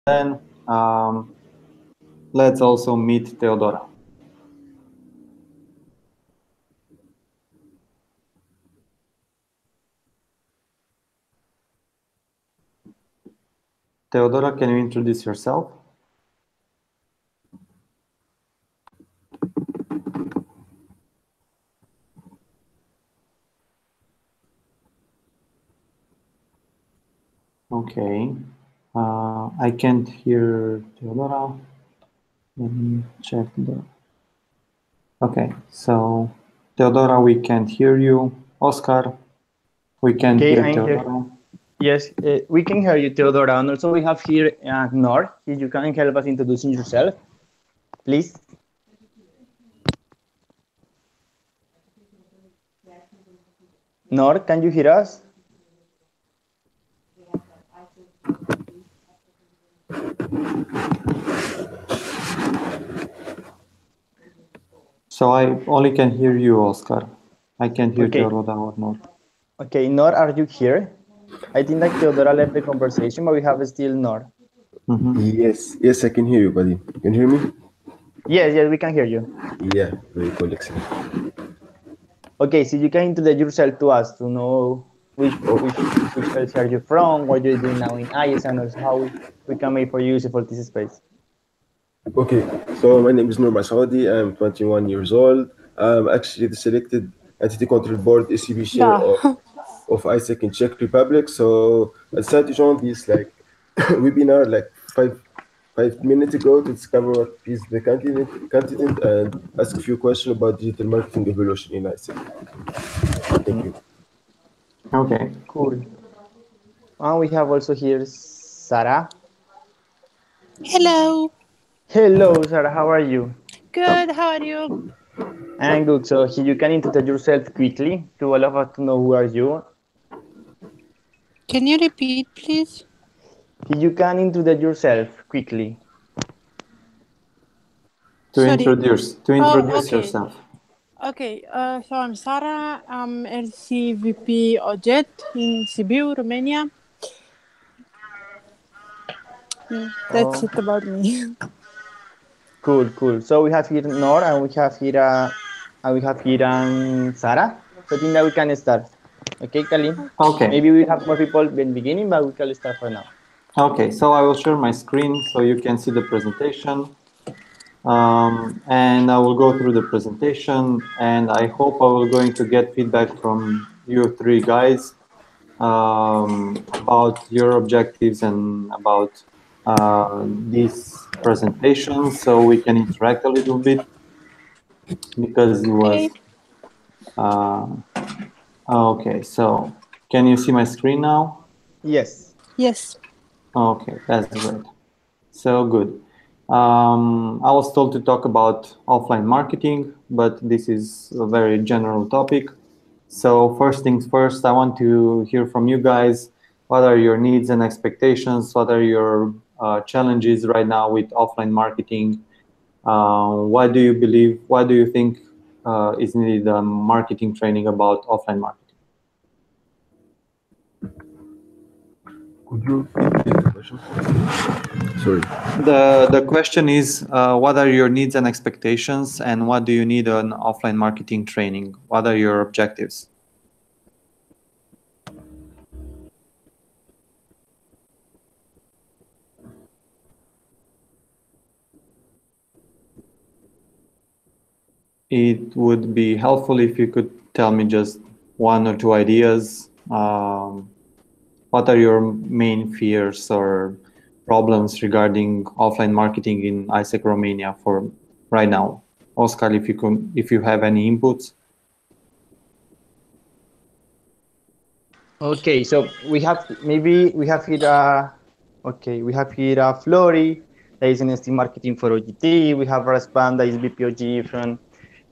then let's also meet Theodora. Theodora, can you introduce yourself? Okay, I can't hear Theodora. Let me check the... Okay, so Theodora, we can't hear you. Oscar, we can't Okay, hear I'm here. Theodora. Yes, we can hear you, Theodora. And also we have here Nor. If you can help us introducing yourself, please. Nor, can you hear us? So I only can hear you, Oscar. I can't hear Okay. Theodora or not. Okay, Nor, are you here? I think that Theodora left the conversation, but we have still Nor. Yes, I can hear you, buddy. Can you hear me? Yes, we can hear you. Yeah, very cool, excellent. Okay, so you can introduce yourself to us to know which place are you from, what you're doing now in IS, and also how we can make for you useful this space. Okay, so my name is Nur Saudi. I'm 21 years old. I'm actually the selected entity control board ECB chair of ISEC in Czech Republic. So I decided to join this webinar five minutes ago to discover what is the content and ask a few questions about digital marketing evolution in ISEC. Thank you. Okay. Cool. And we have also here Sarah. Hello. Hello, Sarah. How are you? Good. How are you? I'm good. So here you can introduce yourself quickly to all of us to know who are you. Can you repeat, please? Here you can introduce yourself quickly. To introduce okay. yourself. Okay. So I'm Sarah. I'm LCVP Ojet in Sibiu, Romania. That's it about me. Cool. So we have here Nor and we have here Sarah. So I think that we can start. Okay, Kalin? Okay. Maybe we have more people in the beginning, but we can start for now. Okay, so I will share my screen so you can see the presentation. And I will go through the presentation, and I hope I will going to get feedback from you three guys about your objectives and about this presentation, so we can interact a little bit, because it was okay. So can you see my screen now? Yes. Okay, that's great. So good. I was told to talk about offline marketing, but this is a very general topic. So first things first, I want to hear from you guys. What are your needs and expectations? What are your challenges right now with offline marketing? What do you think is needed marketing training about offline marketing? Could you repeat the question? Sorry. The question is, what are your needs and expectations, and what do you need on offline marketing training? What are your objectives? It would be helpful if you could tell me just one or two ideas. What are your main fears or problems regarding offline marketing in ISEC Romania for right now? Oscar, if you have any inputs. Okay, so we have here Flory, that is in ST marketing for OGT. We have Raspan, that is BPOG from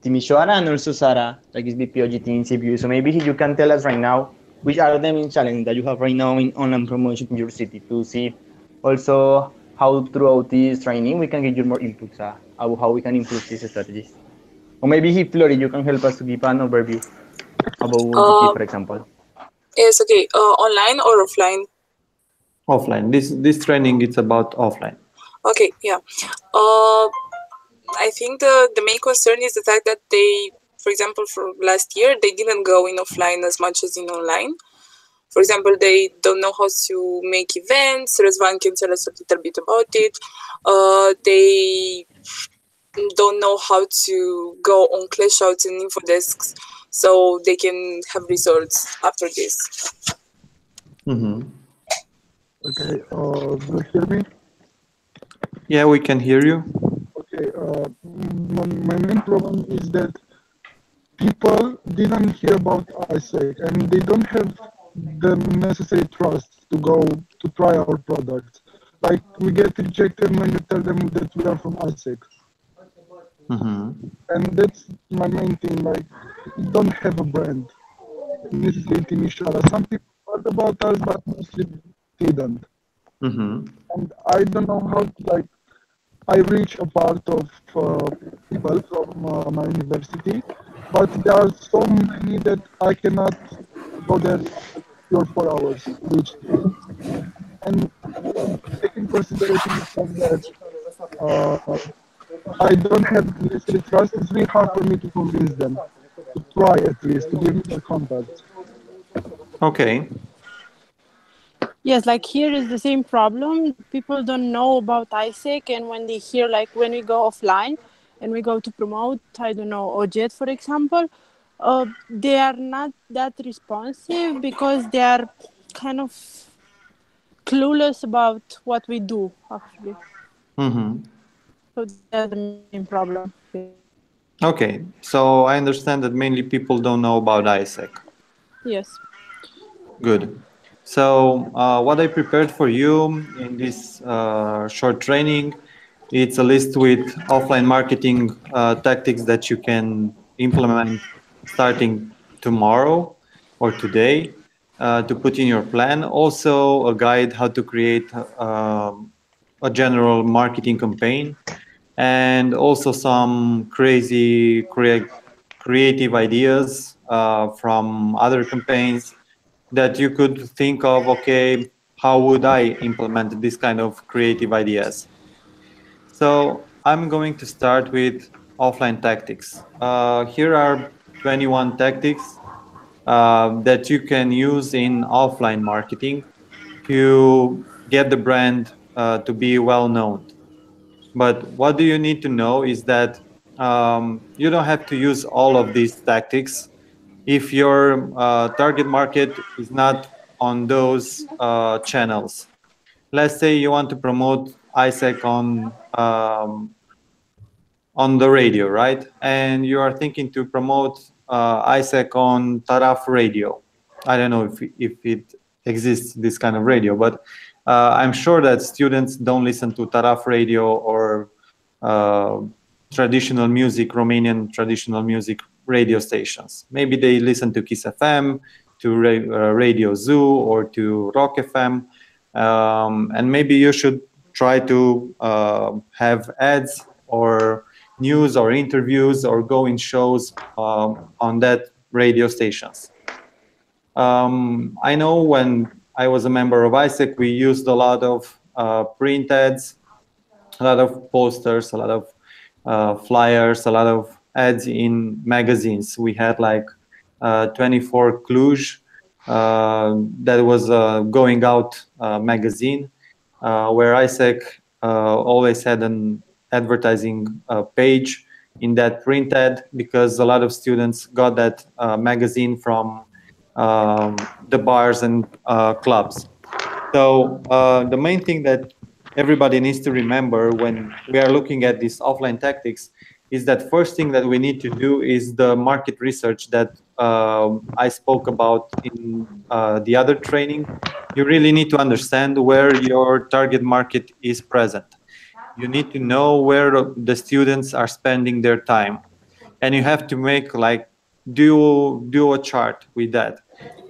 Timisoara, and also Sara, that is BPOGT in CBU. So maybe you can tell us right now which are the main challenges that you have right now in online promotion in your city, to see also how throughout this training we can get you more inputs how we can improve these strategies. Or maybe Flory, you can help us to give an overview about OGT, for example. Yes, okay. Online or offline? Offline. This training it's about offline. Okay, yeah. I think the main concern is the fact that they, for example, for last year, they didn't go in offline as much as in online. For example, they don't know how to make events. Răzvan can tell us a little bit about it. They don't know how to go on clash outs and info desks, so they can have results after this. Mm-hmm. Okay, do you hear me? Yeah, we can hear you. Okay, my main problem is that people didn't hear about ISEC and they don't have the necessary trust to go to try our products. Like we get rejected when you tell them that we are from ISEC. Mm-hmm. And that's my main thing, like we don't have a brand. This is Timișoara. Some people thought about us, but mostly didn't. Mm-hmm. And I don't know how to, like, I reach a part of people from my university, but there are so many that I cannot go there 3 or 4 hours to reach them. And taking consideration the fact that I don't have necessary trust, it's really hard for me to convince them to try at least, to give me their contact. Okay. Yes, like here is the same problem. People don't know about ISEC, and when they hear, like when we go offline and we go to promote, I don't know, OJET, for example, they are not that responsive because they are kind of clueless about what we do, actually. Mm-hmm. So that's the main problem. Okay. So I understand that mainly people don't know about ISEC. Yes. Good. So what I prepared for you in this short training, it's a list with offline marketing tactics that you can implement starting tomorrow or today to put in your plan. Also a guide how to create a general marketing campaign, and also some crazy creative ideas from other campaigns that you could think of, okay, how would I implement this kind of creative ideas? So I'm going to start with offline tactics. Here are 21 tactics that you can use in offline marketing to get the brand to be well known. But what do you need to know is that you don't have to use all of these tactics if your target market is not on those channels. Let's say you want to promote ISEC on the radio, right? And you are thinking to promote ISEC on Taraf radio. I don't know if it exists, this kind of radio, but I'm sure that students don't listen to Taraf radio or traditional music, Romanian traditional music radio stations. Maybe they listen to Kiss FM, to Radio Zoo, or to Rock FM. And maybe you should try to have ads or news or interviews or go in shows on that radio stations. I know when I was a member of ISEC, we used a lot of print ads, a lot of posters, a lot of flyers, a lot of ads in magazines. We had like 24 Cluj, that was a going out magazine, where ISEC always had an advertising page in that print ad, because a lot of students got that magazine from the bars and clubs. So the main thing that everybody needs to remember when we are looking at these offline tactics is that first thing that we need to do is the market research that I spoke about in the other training. You really need to understand where your target market is present. You need to know where the students are spending their time, and you have to make like do a chart with that.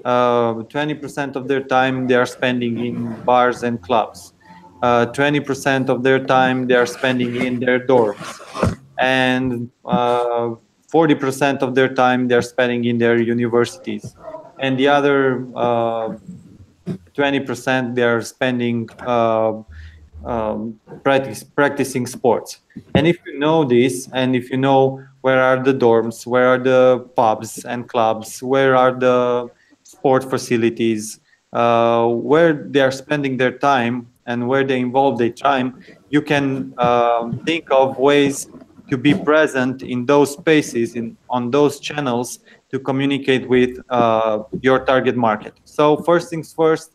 20% of their time they are spending in bars and clubs. 20% of their time they are spending in their dorms, and 40% of their time they're spending in their universities, and the other 20% they are spending practicing sports. And if you know this, and if you know where are the dorms, where are the pubs and clubs, where are the sport facilities, where they are spending their time and where they involve their time, you can think of ways to be present in those spaces, on those channels, to communicate with your target market. So first things first,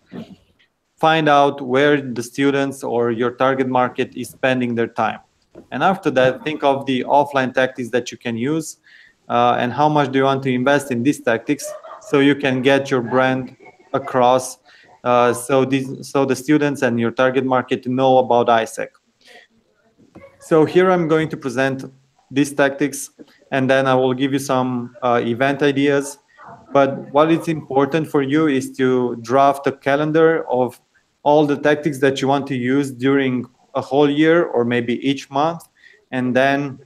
find out where the students or your target market is spending their time. And after that, think of the offline tactics that you can use, and how much do you want to invest in these tactics so you can get your brand across, so the students and your target market know about ISEC. So here I'm going to present these tactics, and then I will give you some event ideas. But what is important for you is to draft a calendar of all the tactics that you want to use during a whole year or maybe each month, and then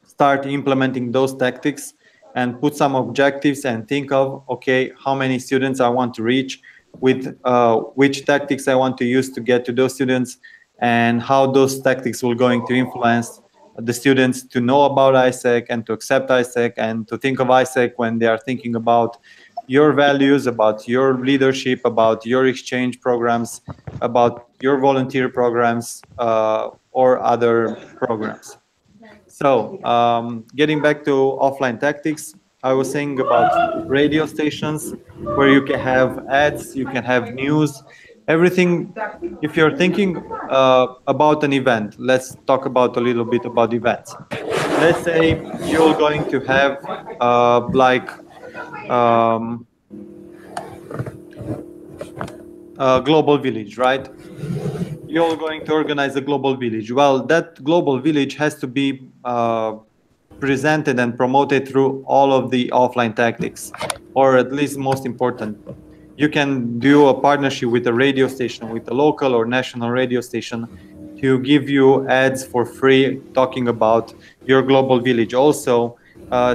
start implementing those tactics and put some objectives and think of, okay, how many students I want to reach, with which tactics I want to use to get to those students, and how those tactics will going to influence the students to know about ISEC and to accept ISEC and to think of ISEC when they are thinking about your values, about your leadership, about your exchange programs, about your volunteer programs, or other programs. So getting back to offline tactics, I was saying about radio stations where you can have ads, you can have news, everything. If you're thinking about an event, let's talk about a little bit about events. Let's say you're going to have a global village, right? You're going to organize a global village. Well, that global village has to be presented and promoted through all of the offline tactics, or at least most important. You can do a partnership with a radio station, with a local or national radio station, to give you ads for free talking about your global village. Also,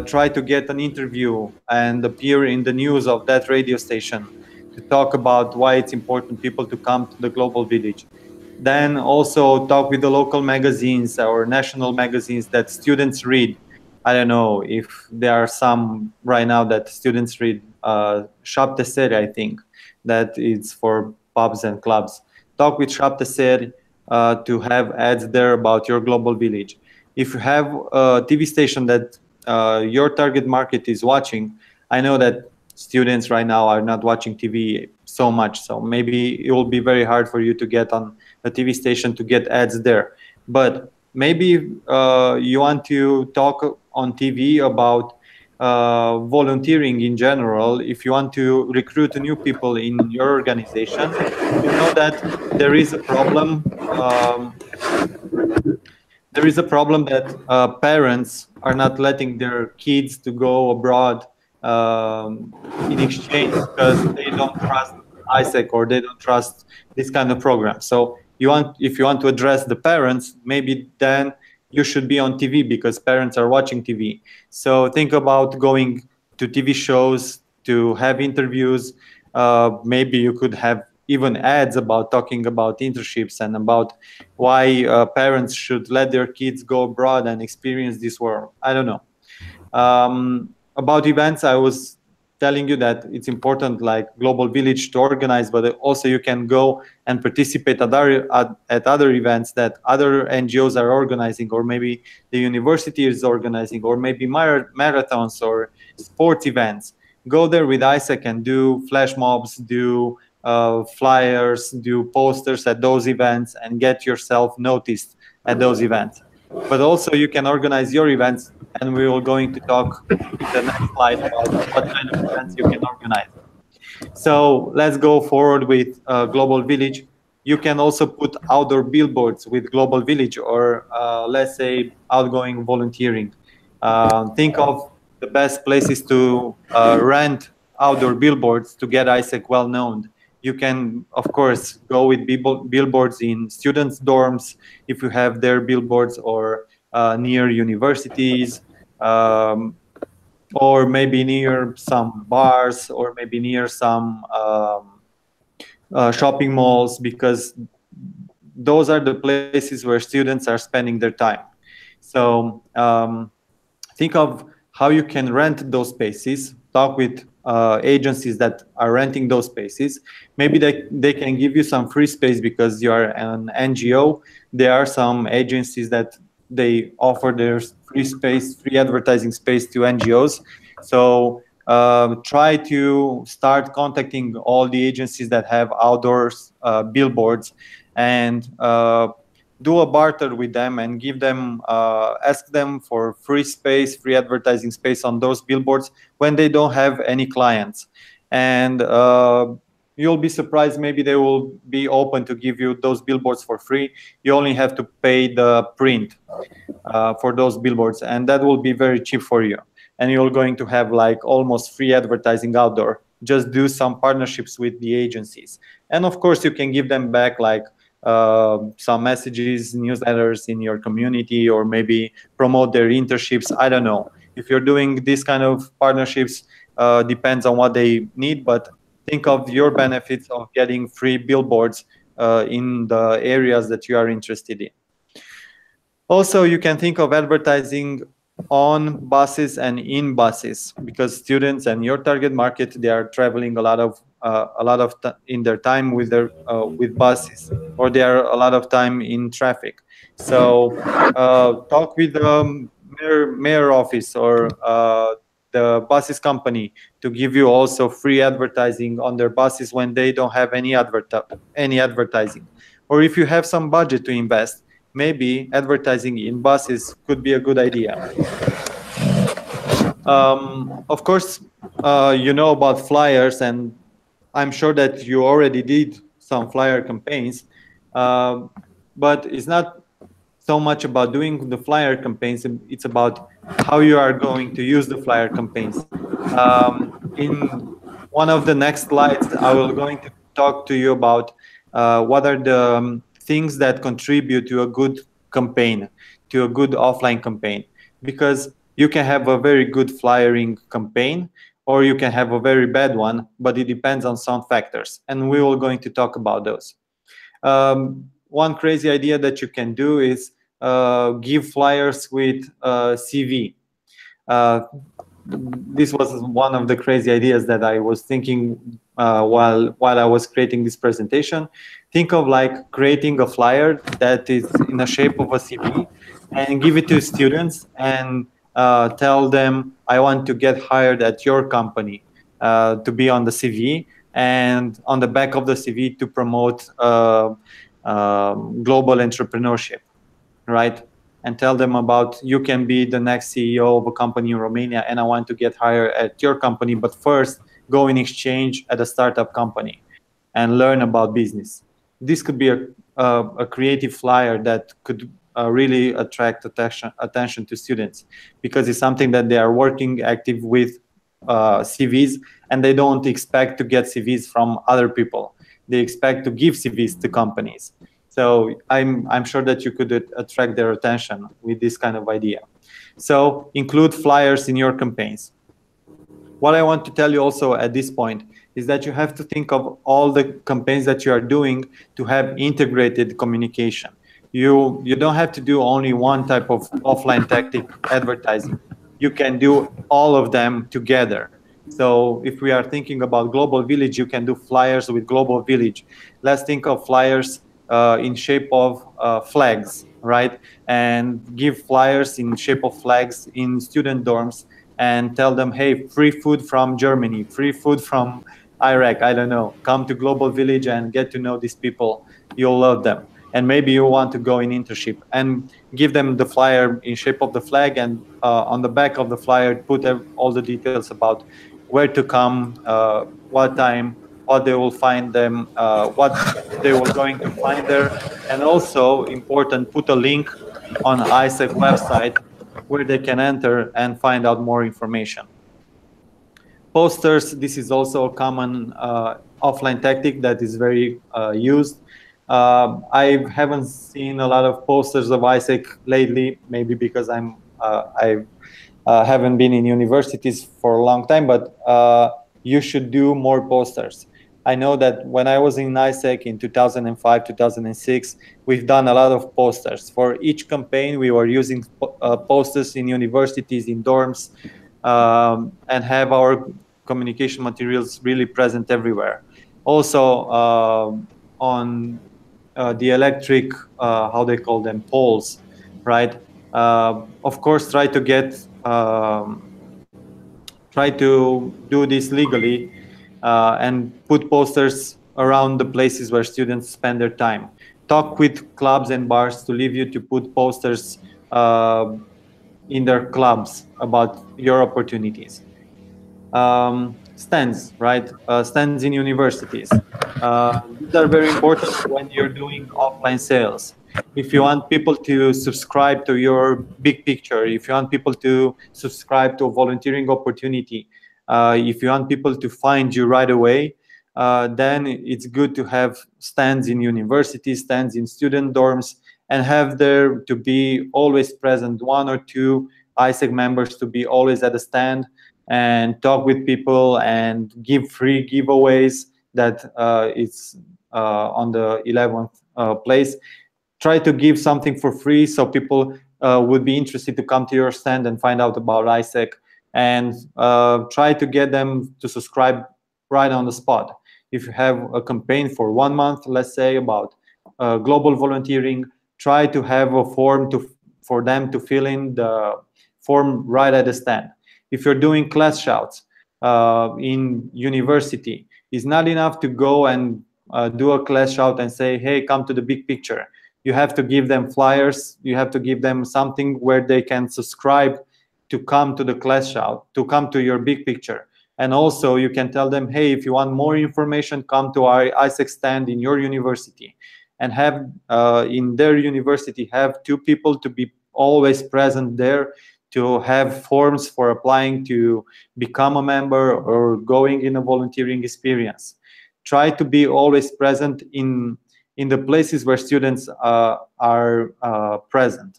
try to get an interview and appear in the news of that radio station to talk about why it's important people to come to the global village. Then also talk with the local magazines or national magazines that students read. I don't know if there are some right now that students read. Shop Tesser, I think, that is for pubs and clubs. Talk with Shop Tesser to have ads there about your global village. If you have a TV station that your target market is watching, I know that students right now are not watching TV so much, so maybe it will be very hard for you to get on a TV station to get ads there. But maybe you want to talk on TV about volunteering in general. If you want to recruit new people in your organization, you know that there is a problem. There is a problem that parents are not letting their kids to go abroad in exchange because they don't trust ISEC or they don't trust this kind of program. So if you want to address the parents, maybe then you should be on TV because parents are watching TV. So think about going to TV shows to have interviews. Maybe you could have even ads about talking about internships and about why parents should let their kids go abroad and experience this world. I don't know. About events, I was telling you that it's important, like Global Village, to organize, but also you can go and participate at other events that other NGOs are organizing, or maybe the university is organizing, or maybe marathons or sports events. Go there with ISEC and do flash mobs, do flyers, do posters at those events, and get yourself noticed at those events. But also you can organize your events, and we will going to talk in the next slide about what kind of events you can organize. So let's go forward with Global Village. You can also put outdoor billboards with Global Village, or let's say outgoing volunteering. Think of the best places to rent outdoor billboards to get ISEC well known. You can, of course, go with billboards in students' dorms if you have their billboards, or near universities, or maybe near some bars, or maybe near some shopping malls, because those are the places where students are spending their time. So think of how you can rent those spaces, talk with agencies that are renting those spaces. Maybe they can give you some free space because you are an NGO. There are some agencies that they offer their free space, free advertising space to NGOs. So try to start contacting all the agencies that have outdoors billboards, and do a barter with them and give them, ask them for free space, free advertising space on those billboards when they don't have any clients. And you'll be surprised, maybe they will be open to give you those billboards for free. You only have to pay the print for those billboards, and that will be very cheap for you. And you're going to have like almost free advertising outdoor. Just do some partnerships with the agencies. And of course, you can give them back like some messages, newsletters in your community, or maybe promote their internships. I don't know. If you're doing this kind of partnerships, depends on what they need, but think of your benefits of getting free billboards in the areas that you are interested in. Also, you can think of advertising on buses and in buses, because students and your target market, they are traveling a lot of in their time with their with buses, or they are a lot of time in traffic. So talk with the mayor office or the buses company to give you also free advertising on their buses when they don't have any advertising. Or if you have some budget to invest, maybe advertising in buses could be a good idea. Of course, you know about flyers, and I'm sure that you already did some flyer campaigns, but it's not so much about doing the flyer campaigns, it's about how you are going to use the flyer campaigns. In one of the next slides, I will going to talk to you about what are the things that contribute to a good campaign, to a good offline campaign, because you can have a very good flyering campaign, or you can have a very bad one, but it depends on some factors, and we will going to talk about those. One crazy idea that you can do is give flyers with CV. This was one of the crazy ideas that I was thinking while I was creating this presentation. Think of like creating a flyer that is in the shape of a CV, and give it to students and tell them, I want to get hired at your company, to be on the CV, and on the back of the CV to promote global entrepreneurship, right? And tell them about, you can be the next CEO of a company in Romania, and I want to get hired at your company, but first go in exchange at a startup company and learn about business. This could be a creative flyer that could really attract attention to students, because it's something that they are working active with CVs, and they don't expect to get CVs from other people. They expect to give CVs to companies. So I'm sure that you could attract their attention with this kind of idea. So include flyers in your campaigns. What I want to tell you also at this point is that you have to think of all the campaigns that you are doing to have integrated communication. You don't have to do only one type of offline tactic advertising. You can do all of them together. So if we are thinking about Global Village, you can do flyers with Global Village. Let's think of flyers in shape of flags, right? And give flyers in shape of flags in student dorms, and tell them, hey, free food from Germany, free food from Iraq, I don't know. Come to Global Village and get to know these people. You'll love them. And maybe you want to go in internship, and give them the flyer in shape of the flag, and on the back of the flyer, put all the details about where to come, what time, what they will find them, what they were going to find there. And also important, put a link on ISEC website where they can enter and find out more information. Posters, this is also a common offline tactic that is very used. I haven't seen a lot of posters of ISEC lately, maybe because I haven't been in universities for a long time, but you should do more posters. I know that when I was in ISEC in 2005, 2006, we've done a lot of posters. For each campaign, we were using posters in universities, in dorms, and have our communication materials really present everywhere. Also, on the electric, how they call them, poles, right? Of course, try to do this legally, and put posters around the places where students spend their time. Talk with clubs and bars to leave you to put posters in their clubs about your opportunities. Stands, right? Stands in universities. These are very important when you're doing offline sales. If you want people to subscribe to your big picture, if you want people to subscribe to a volunteering opportunity, if you want people to find you right away, then it's good to have stands in universities, stands in student dorms, and have there to be always present one or two ISEC members to be always at the stand and talk with people and give free giveaways that it's on the 11th place. Try to give something for free so people would be interested to come to your stand and find out about ISEC, and try to get them to subscribe right on the spot. If you have a campaign for 1 month, let's say, about global volunteering, try to have a form for them to fill in the form right at the stand. If you're doing class shouts in university, it's not enough to go and do a class shout and say, hey, come to the big picture. You have to give them flyers. You have to give them something where they can subscribe to come to the class shout, to come to your big picture. And also you can tell them, hey, if you want more information, come to our ISEC stand in your university, and have in their university, have 2 people to be always present there, to have forms for applying to become a member or going in a volunteering experience. Try to be always present in the places where students are present.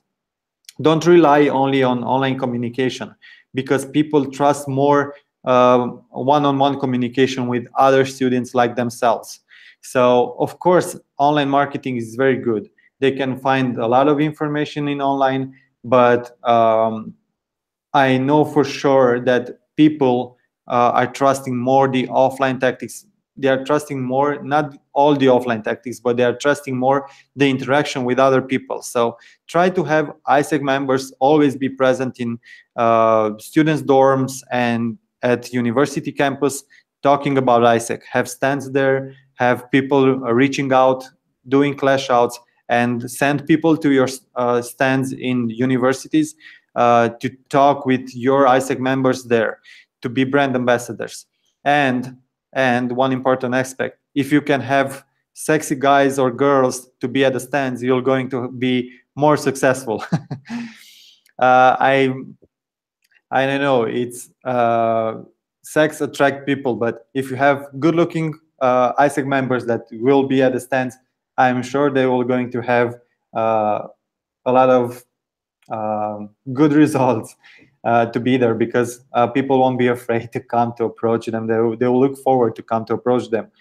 Don't rely only on online communication, because people trust more one-on-one communication with other students like themselves. So, of course, online marketing is very good. They can find a lot of information in online, but I know for sure that people are trusting more the offline tactics. They are trusting more, not all the offline tactics, but they are trusting more the interaction with other people. So try to have ISEC members always be present in students' dorms and at university campus talking about ISEC. Have stands there, have people reaching out, doing class outs, and send people to your stands in universities to talk with your ISEC members there, to be brand ambassadors. And one important aspect, if you can have sexy guys or girls to be at the stands, you're going to be more successful. I don't know, it's sex attract people, but if you have good-looking ISEC members that will be at the stands, I'm sure they will going to have a lot of good results to be there, because people won't be afraid to come to approach them. They will look forward to come to approach them.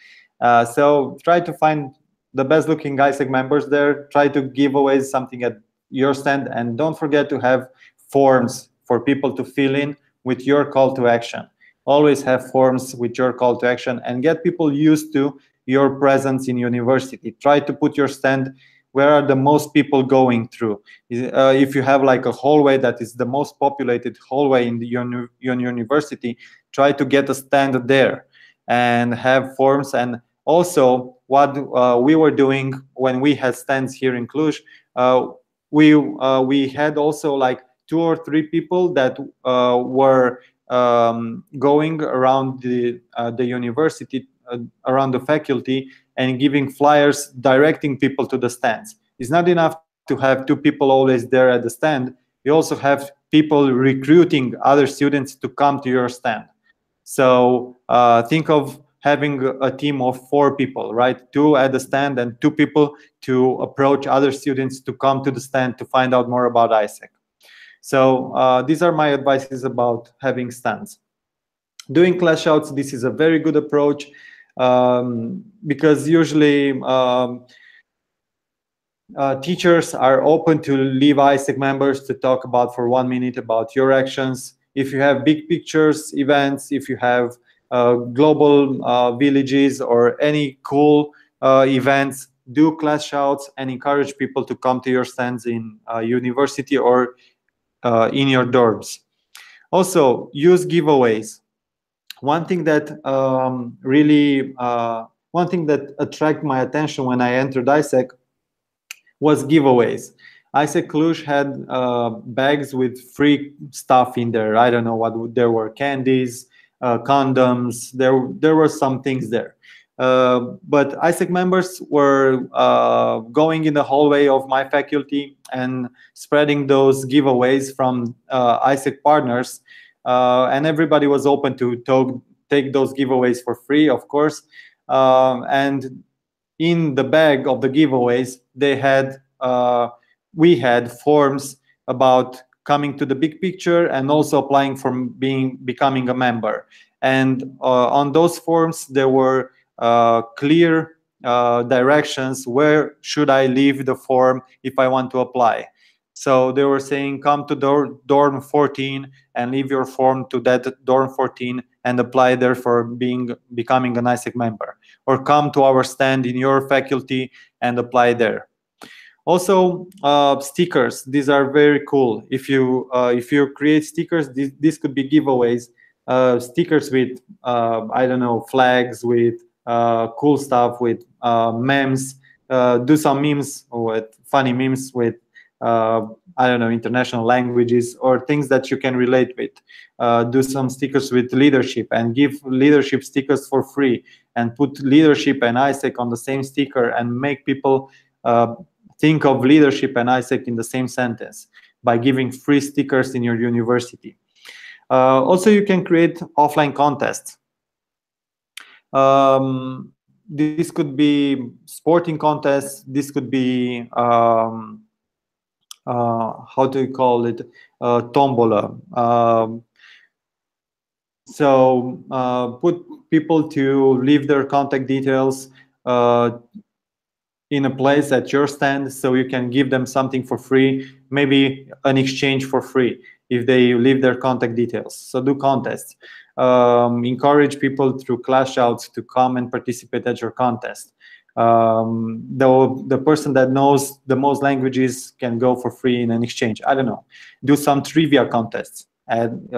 So try to find the best looking ISEC members there. Try to give away something at your stand, and don't forget to have forms for people to fill in with your call to action. Always have forms with your call to action, and get people used to your presence in university. Try to put your stand where are the most people going through. If you have like a hallway that is the most populated hallway in your university, try to get a stand there and have forms. And also what we were doing when we had stands here in Cluj, we had also like 2 or 3 people that were going around the university, around the faculty, and giving flyers directing people to the stands. It's not enough to have 2 people always there at the stand. You also have people recruiting other students to come to your stand. So think of having a team of 4 people, right? 2 at the stand and 2 people to approach other students to come to the stand to find out more about ISEC. So these are my advices about having stands. Doing class outs, this is a very good approach. because usually teachers are open to leave ISEC members to talk about for 1 minute about your actions. If you have big pictures events, if you have global villages or any cool events, do class shouts and encourage people to come to your stands in university or in your dorms. Also, use giveaways. One thing that one thing that attracted my attention when I entered ISEC was giveaways. ISEC Cluj had bags with free stuff in there. I don't know what there were: candies, condoms. There were some things there. But ISEC members were going in the hallway of my faculty and spreading those giveaways from ISEC partners, and everybody was open to take those giveaways for free, of course. And in the bag of the giveaways, they had we had forms about coming to the big picture and also applying for becoming a member. And on those forms, there were clear directions: where should I leave the form if I want to apply. So they were saying, come to dorm 14 and leave your form to that dorm 14 and apply there for becoming an ISEC member, or come to our stand in your faculty and apply there. Also, stickers. These are very cool. If you create stickers, this could be giveaways. Stickers with I don't know, flags, with cool stuff, with memes. Do some memes with funny memes with I don't know, international languages or things that you can relate with. Do some stickers with leadership and give leadership stickers for free, and put leadership and ISEC on the same sticker and make people think of leadership and ISEC in the same sentence by giving free stickers in your university. Also, you can create offline contests. This could be sporting contests. This could be how do you call it? Tombola. So put people to leave their contact details in a place at your stand, so you can give them something for free, maybe an exchange for free if they leave their contact details. So do contests. Encourage people through class shouts to come and participate at your contest. The person that knows the most languages can go for free in an exchange. I don't know. Do some trivia contests and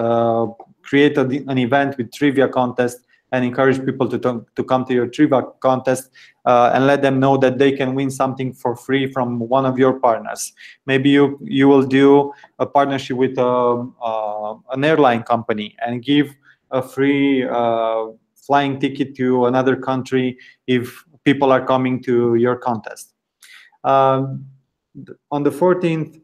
create an event with trivia contest and encourage people to come to your trivia contest and let them know that they can win something for free from one of your partners. Maybe you will do a partnership with an airline company and give a free flying ticket to another country if people are coming to your contest. On the 14th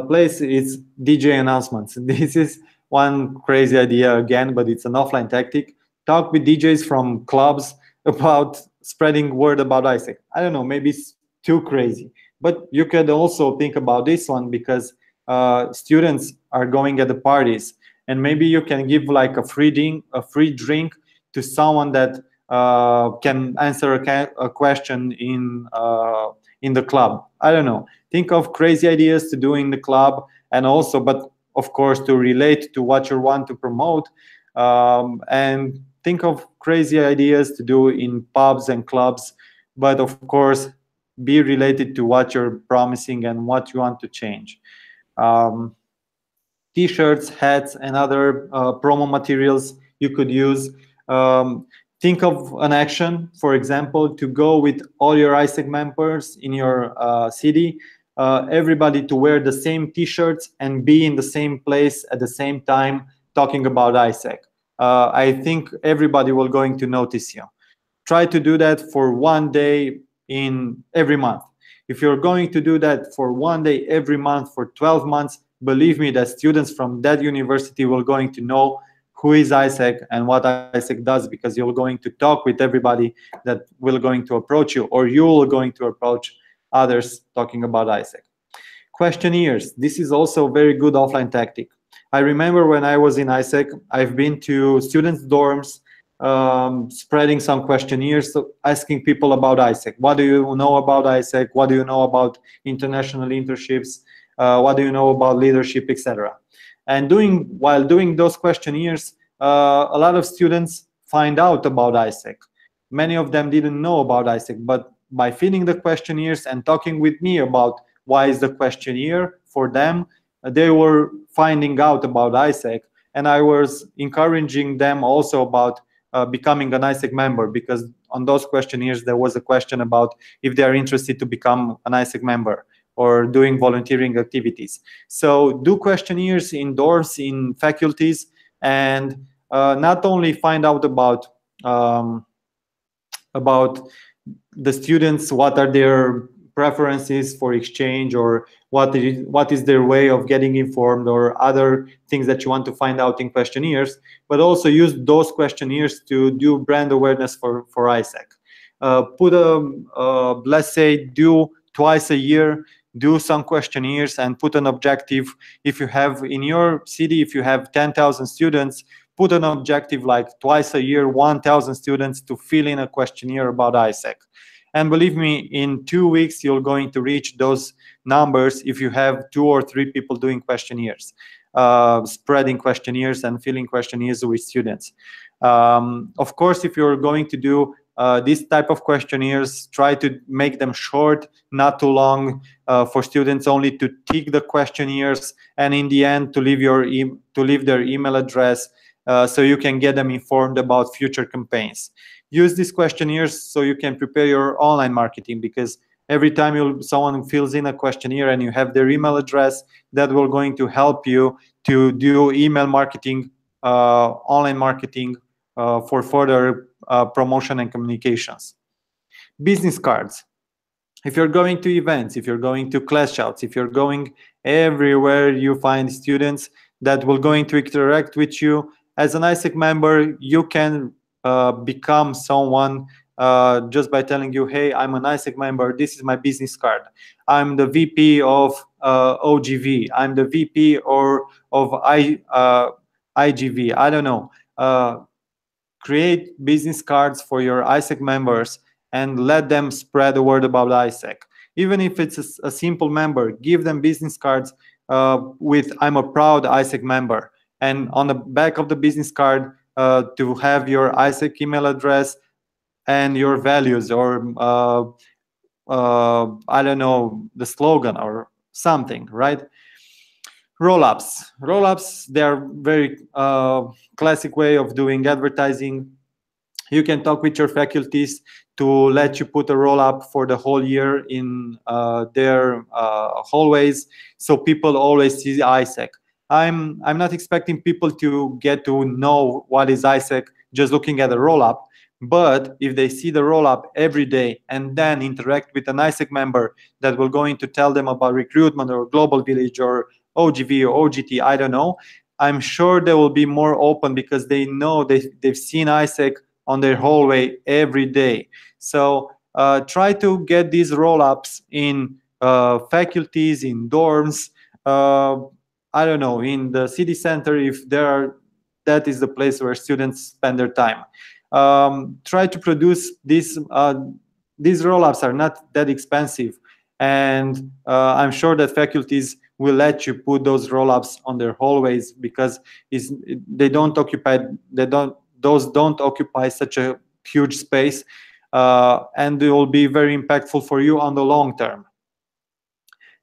place is DJ announcements. This is one crazy idea again, but it's an offline tactic. Talk with DJs from clubs about spreading word about ISEC. I don't know, maybe it's too crazy, but you could also think about this one, because students are going at the parties, and maybe you can give like a free drink to someone that can answer a question in the club. I don't know. Think of crazy ideas to do in the club, and also, but of course, to relate to what you want to promote, and think of crazy ideas to do in pubs and clubs, but of course, be related to what you're promising and what you want to change. T-shirts, hats, and other promo materials you could use. Think of an action, for example, to go with all your ISEC members in your city, everybody to wear the same T-shirts and be in the same place at the same time talking about ISEC. I think everybody will going to notice you. Try to do that for 1 day in every month. If you're going to do that for 1 day every month for 12 months, believe me that students from that university will going to know who is ISEC and what ISEC does, because you're going to talk with everybody that will going to approach you, or you're going to approach others talking about ISEC. Questionnaires. This is also a very good offline tactic. I remember when I was in ISEC, I've been to students' dorms spreading some questionnaires, so asking people about ISEC. What do you know about ISEC? What do you know about international internships? What do you know about leadership, etc. And while doing those questionnaires, a lot of students find out about ISEC. Many of them didn't know about ISEC, but by filling the questionnaires and talking with me about why is the questionnaire for them, they were finding out about ISEC, and I was encouraging them also about becoming an ISEC member, because on those questionnaires there was a question about if they are interested to become an ISEC member or doing volunteering activities. So do questionnaires indoors in faculties, and not only find out about the students, what are their preferences for exchange, or what is their way of getting informed, or other things that you want to find out in questionnaires, but also use those questionnaires to do brand awareness for ISEC. Let's say, do twice a year, do some questionnaires and put an objective. If you have in your city, if you have 10,000 students, put an objective like twice a year, 1,000 students to fill in a questionnaire about ISEC. And believe me, in 2 weeks, you're going to reach those numbers if you have 2 or 3 people doing questionnaires, spreading questionnaires and filling questionnaires with students. Of course, if you're going to do this type of questionnaires, try to make them short, not too long, for students only to tick the questionnaires, and in the end to leave their email address, so you can get them informed about future campaigns. Use these questionnaires so you can prepare your online marketing, because every time someone fills in a questionnaire and you have their email address, that will going to help you to do email marketing, online marketing, for further promotion and communications. Business cards. If you're going to events, if you're going to class shouts, if you're going everywhere you find students that will going to interact with you, as an ISEC member, you can become someone just by telling you, hey, I'm an ISEC member, this is my business card. I'm the VP of OGV, I'm the VP of IGV, I don't know. Create business cards for your ISEC members and let them spread the word about ISEC. Even if it's a simple member, give them business cards with I'm a proud ISEC member. And on the back of the business card, to have your ISEC email address and your values, or I don't know, the slogan or something, right? Roll-ups. Roll-ups, they are very classic way of doing advertising. You can talk with your faculties to let you put a roll-up for the whole year in their hallways, so people always see ISEC. I'm not expecting people to get to know what is ISEC just looking at a roll-up, but if they see the roll-up every day and then interact with an ISEC member that will going to tell them about recruitment or Global Village or OGV or OGT, I don't know, I'm sure they will be more open, because they know they've seen ISEC on their hallway every day. So try to get these roll-ups in faculties, in dorms, I don't know, in the city center, if that is the place where students spend their time. Try to produce these roll-ups are not that expensive, and I'm sure that faculties will let you put those roll-ups on their hallways, because those don't occupy such a huge space, and they will be very impactful for you on the long term.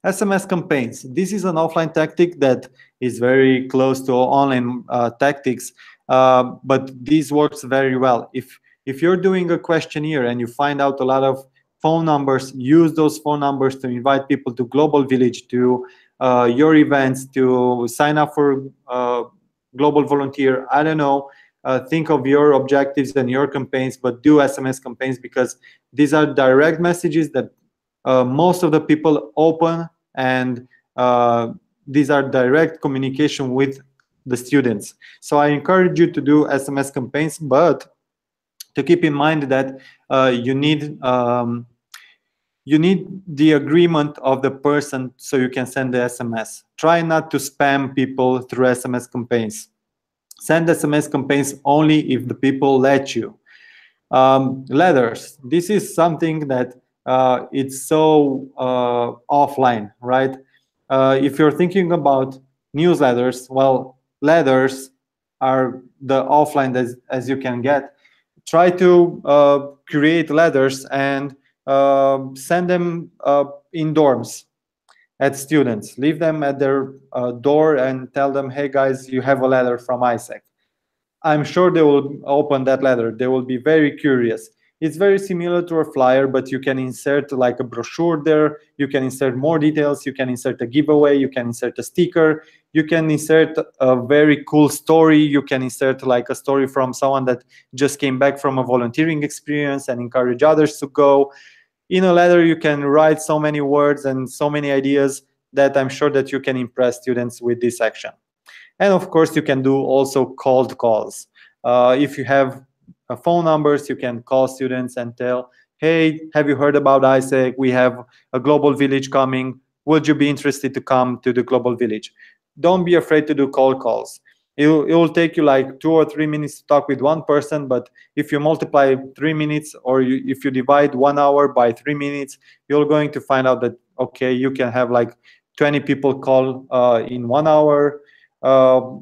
SMS campaigns. This is an offline tactic that is very close to online tactics, but this works very well. If you're doing a questionnaire and you find out a lot of phone numbers, use those phone numbers to invite people to Global Village, to your events, to sign up for Global Volunteer. I don't know. Think of your objectives and your campaigns, but do SMS campaigns, because these are direct messages that most of the people open, and these are direct communication with the students. So I encourage you to do SMS campaigns, but to keep in mind that you need the agreement of the person so you can send the SMS. Try not to spam people through SMS campaigns. Send SMS campaigns only if the people let you. Letters. This is something that it's so offline, right? If you're thinking about newsletters, well, letters are the offline as you can get. Try to create letters and send them in dorms at students. Leave them at their door and tell them, hey guys, you have a letter from ISEC. I'm sure they will open that letter. They will be very curious. It's very similar to a flyer, but you can insert like a brochure there. You can insert more details. You can insert a giveaway. You can insert a sticker. You can insert a very cool story. You can insert like a story from someone that just came back from a volunteering experience and encourage others to go. In a letter, you can write so many words and so many ideas that I'm sure that you can impress students with this action. And of course, you can do also cold calls. If you have phone numbers, you can call students and tell, hey, have you heard about ISEC? We have a global village coming. Would you be interested to come to the global village? Don't be afraid to do cold calls. It will take you like 2 or 3 minutes to talk with one person, but if you multiply 3 minutes or if you divide 1 hour by 3 minutes, you're going to find out that, okay, you can have like 20 people call in 1 hour,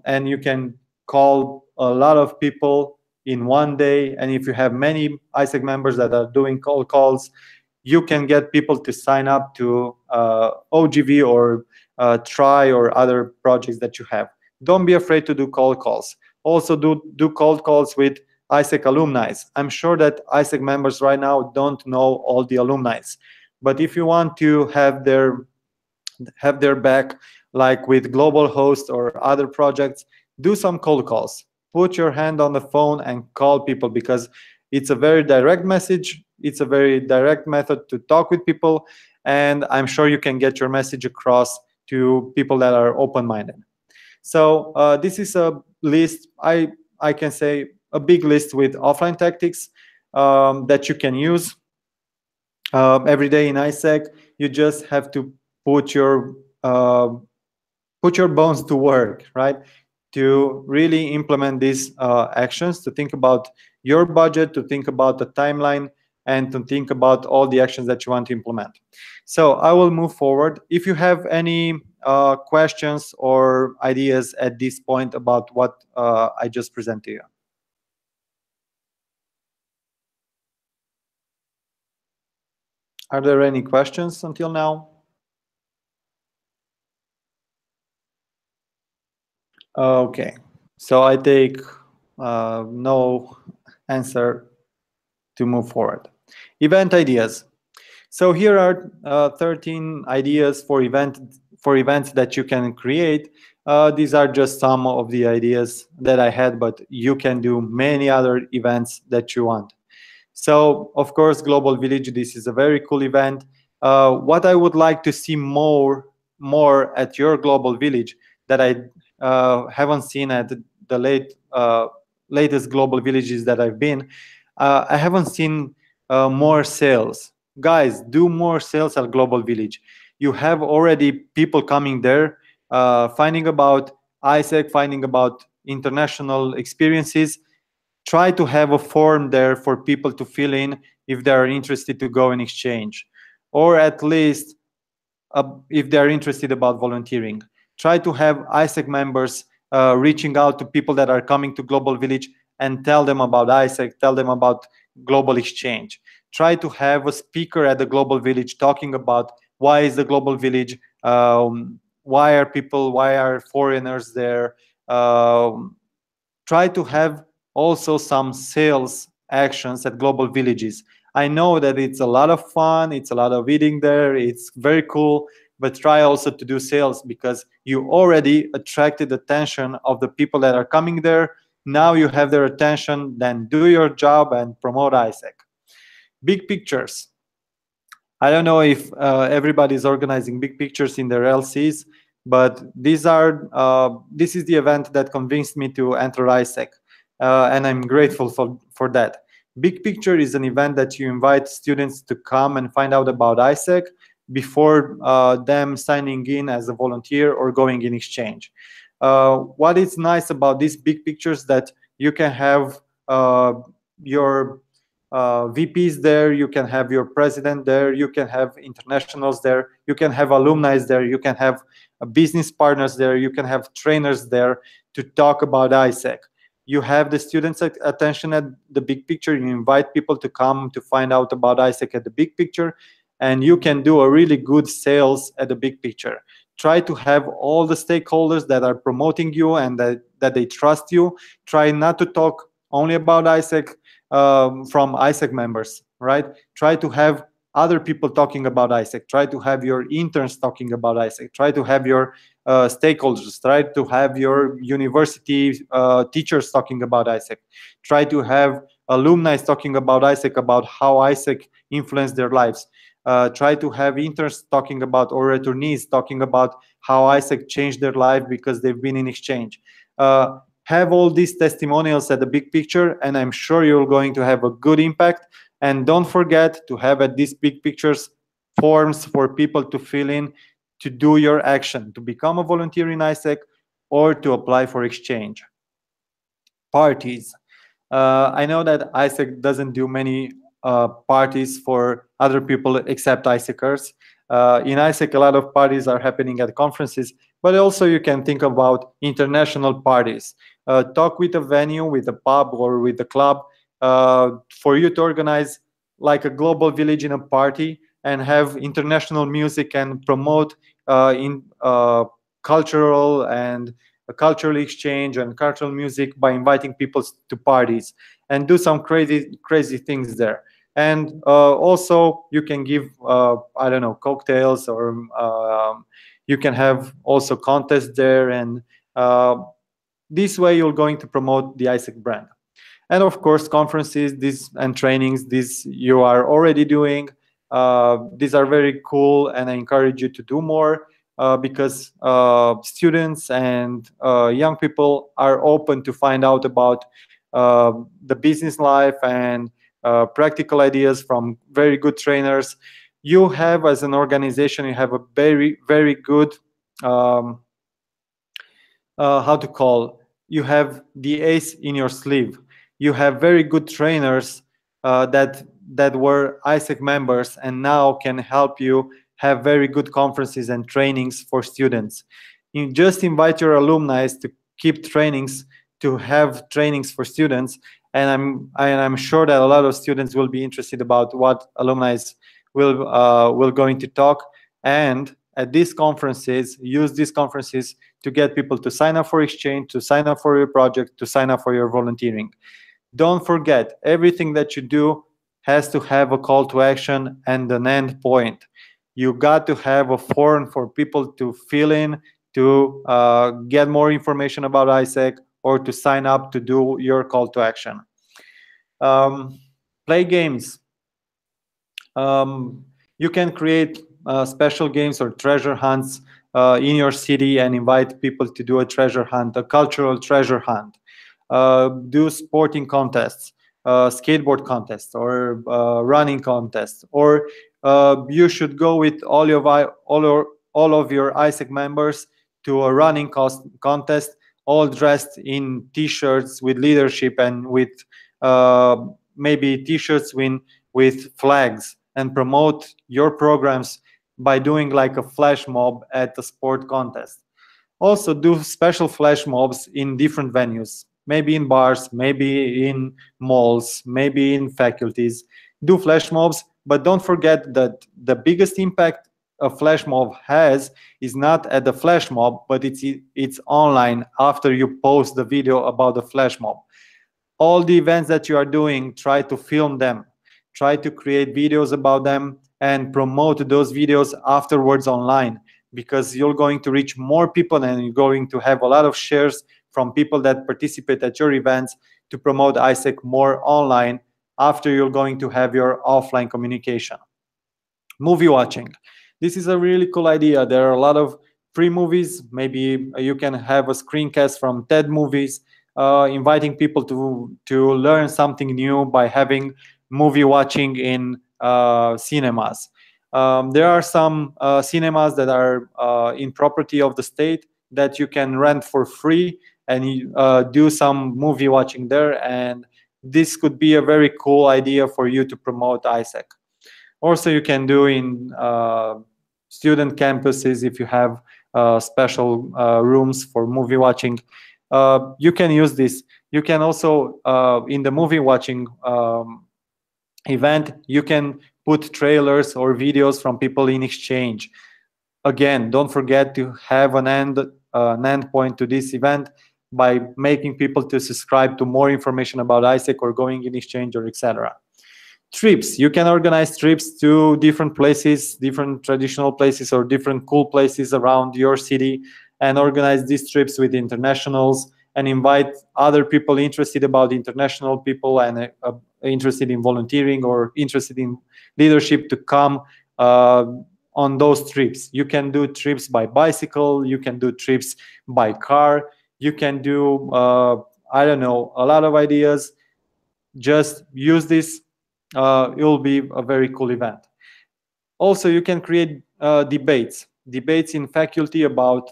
and you can call a lot of people in one day. And if you have many ISEC members that are doing cold calls, you can get people to sign up to OGV or Try or other projects that you have. Don't be afraid to do cold calls. Also do cold calls with ISEC alumni. I'm sure that ISEC members right now don't know all the alumni, but if you want to have their back, like with global host or other projects, do some cold calls. Put your hand on the phone and call people, because it's a very direct message. It's a very direct method to talk with people, and I'm sure you can get your message across to people that are open-minded. So this is a list, I can say a big list with offline tactics that you can use every day in ISEC. You just have to put your bones to work, right? To really implement these actions, to think about your budget, to think about the timeline, and to think about all the actions that you want to implement. So I will move forward. If you have any questions or ideas at this point about what I just presented to you. Are there any questions until now? Okay, so I take no answer to move forward. Event ideas. So here are 13 ideas for events that you can create. These are just some of the ideas that I had, but you can do many other events that you want. So of course, Global Village, this is a very cool event. What I would like to see more at your Global Village that I haven't seen at the latest Global Villages that I've been, I haven't seen more sales. Guys, do more sales at Global Village. You have already people coming there, finding about ISEC, finding about international experiences. Try to have a form there for people to fill in if they are interested to go and exchange, or at least if they are interested about volunteering. Try to have ISEC members reaching out to people that are coming to Global Village and tell them about ISEC, tell them about global exchange. Try to have a speaker at the Global Village talking about why is the Global Village, why are foreigners there. Try to have also some sales actions at Global Villages. I know that it's a lot of fun, it's a lot of eating there, it's very cool, but try also to do sales, because you already attracted the attention of the people that are coming there. Now you have their attention, then do your job and promote ISEC. Big pictures. I don't know if everybody's organizing big pictures in their LCs, but this is the event that convinced me to enter ISEC, and I'm grateful for that. Big Picture is an event that you invite students to come and find out about ISEC before them signing in as a volunteer or going in exchange. What is nice about these big pictures that you can have your VPs there, you can have your president there, you can have internationals there, you can have alumni there, you can have business partners there, you can have trainers there to talk about ISEC. You have the students' attention at the big picture, you invite people to come to find out about ISEC at the big picture, and you can do a really good sales at the big picture. Try to have all the stakeholders that are promoting you and that they trust you. Try not to talk only about ISEC from ISEC members, right? Try to have other people talking about ISEC. Try to have your interns talking about ISEC. Try to have your stakeholders. Try to have your university teachers talking about ISEC. Try to have alumni talking about ISEC, about how ISEC influenced their lives. Try to have interns talking about, or returnees talking about how ISEC changed their life because they've been in exchange. Have all these testimonials at the big picture, and I'm sure you're going to have a good impact. And don't forget to have at these big pictures forms for people to fill in, to do your action, to become a volunteer in ISEC or to apply for exchange. Parties. I know that ISEC doesn't do many parties for other people except ISECers. In ISEC, a lot of parties are happening at conferences, but also you can think about international parties. Talk with a venue, with a pub or with a club for you to organize like a global village in a party and have international music and promote in cultural and cultural exchange and cultural music by inviting people to parties and do some crazy things there. And also you can give I don't know, cocktails, or you can have also contests there, and this way you're going to promote the ISEC brand. And of course, conferences, and trainings, these you are already doing. These are very cool, and I encourage you to do more because students and young people are open to find out about the business life and practical ideas from very good trainers. You have, as an organization, you have a very good how to call, you have the ace in your sleeve. You have very good trainers that were ISEC members and now can help you have very good conferences and trainings for students. You just invite your alumni to keep trainings, to have trainings for students, and I'm sure that a lot of students will be interested about what alumni will going to talk. And at these conferences, use these conferences to get people to sign up for exchange, to sign up for your project, to sign up for your volunteering. Don't forget, everything that you do has to have a call to action and an end point. You got to have a forum for people to fill in, to get more information about ISEC, or to sign up to do your call to action. Play games. You can create special games or treasure hunts in your city and invite people to do a treasure hunt, a cultural treasure hunt. Do sporting contests, skateboard contests, or running contests. Or you should go with all of your ISEC members to a running contest, all dressed in T-shirts with leadership and with maybe T-shirts with flags, and promote your programs by doing like a flash mob at the sport contest. Also do special flash mobs in different venues, maybe in bars, maybe in malls, maybe in faculties. Do flash mobs, but don't forget that the biggest impact a flash mob has is not at the flash mob, but it's online after you post the video about the flash mob. All the events that you are doing, try to film them, try to create videos about them and promote those videos afterwards online, because you're going to reach more people and you're going to have a lot of shares from people that participate at your events to promote ISEC more online after you're going to have your offline communication. Movie watching. This is a really cool idea. There are a lot of free movies. Maybe you can have a screencast from TED movies, inviting people to learn something new by having movie watching in cinemas. There are some cinemas that are in property of the state that you can rent for free and do some movie watching there. And this could be a very cool idea for you to promote ISEC. Also, you can do in student campuses if you have special rooms for movie watching. You can use this. You can also, in the movie watching event, you can put trailers or videos from people in exchange. Again, don't forget to have an end point to this event by making people to subscribe to more information about ISEC or going in exchange or etc. Trips. You can organize trips to different places, different traditional places or different cool places around your city, and organize these trips with internationals and invite other people interested about international people and interested in volunteering or interested in leadership to come on those trips. You can do trips by bicycle, you can do trips by car, you can do, I don't know, a lot of ideas. Just use this. It will be a very cool event. Also, you can create debates in faculty about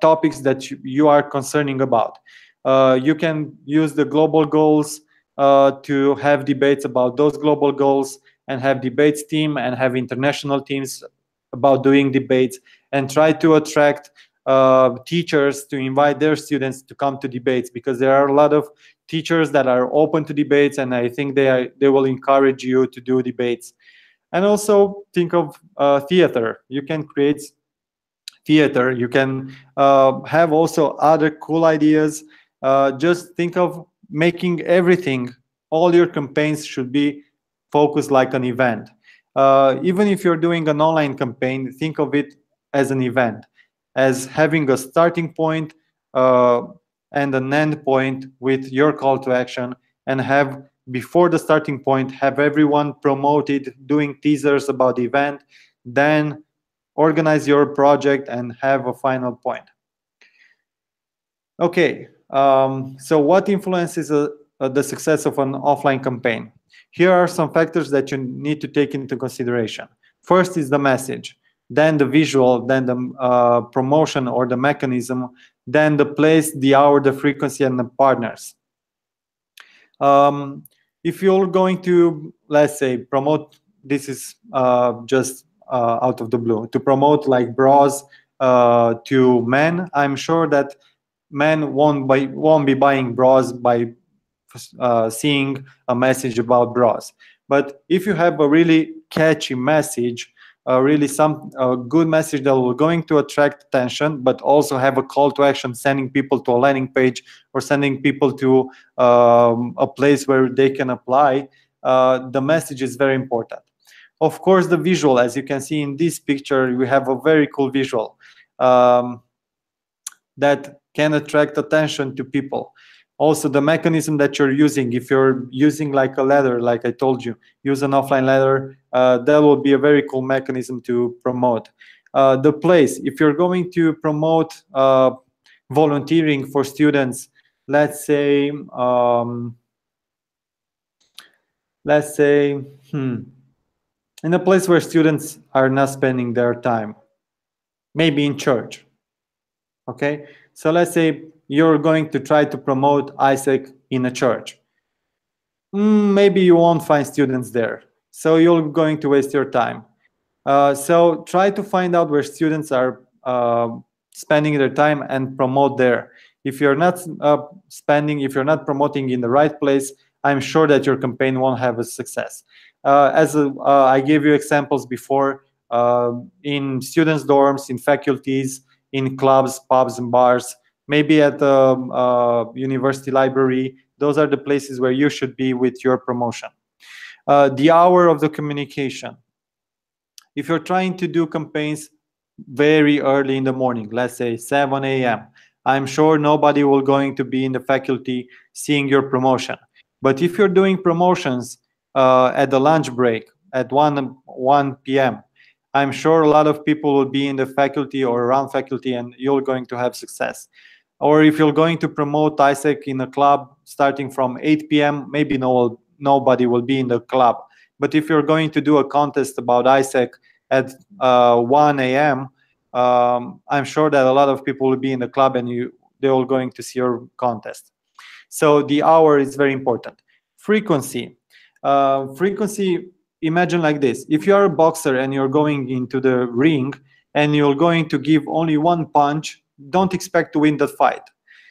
topics that you are concerning about. You can use the global goals to have debates about those global goals and have debates team and have international teams about doing debates and try to attract teachers to invite their students to come to debates, because there are a lot of teachers that are open to debates, and I think they will encourage you to do debates. And also think of theater. You can create theater. You can have also other cool ideas. Just think of making everything, all your campaigns should be focused like an event. Even if you're doing an online campaign, think of it as an event, as having a starting point and an end point with your call to action, and have before the starting point, have everyone promoted, doing teasers about the event, then organize your project and have a final point. Okay, so what influences the success of an offline campaign? Here are some factors that you need to take into consideration. First is the message, then the visual, then the promotion or the mechanism, then the place, the hour, the frequency, and the partners. If you're going to, let's say, promote, this is just out of the blue, to promote like bras to men, I'm sure that men won't be buying bras by seeing a message about bras. But if you have a really catchy message, really some good message that will going to attract attention, but also have a call to action, sending people to a landing page or sending people to a place where they can apply, the message is very important. Of course, the visual, as you can see in this picture, we have a very cool visual that can attract attention to people. Also, the mechanism that you're using, if you're using like a ladder, like I told you, use an offline ladder, that will be a very cool mechanism to promote. The place, if you're going to promote volunteering for students, let's say in a place where students are not spending their time, maybe in church. Okay, so let's say you're going to try to promote ISEC in a church. Maybe you won't find students there, so you're going to waste your time. So try to find out where students are spending their time and promote there. If you're not if you're not promoting in the right place, I'm sure that your campaign won't have a success. I gave you examples before, in students' dorms, in faculties, in clubs, pubs, and bars, maybe at the university library. Those are the places where you should be with your promotion. The hour of the communication. If you're trying to do campaigns very early in the morning, let's say 7 a.m., I'm sure nobody will going to be in the faculty seeing your promotion. But if you're doing promotions at the lunch break at 1 p.m., I'm sure a lot of people will be in the faculty or around faculty, and you're going to have success. Or if you're going to promote ISEC in a club starting from 8 p.m., maybe nobody will be in the club. But if you're going to do a contest about ISEC at 1 a.m., I'm sure that a lot of people will be in the club and they're all going to see your contest. So the hour is very important. Frequency. Frequency, imagine like this. If you are a boxer and you're going into the ring and you're going to give only one punch, don't expect to win the fight.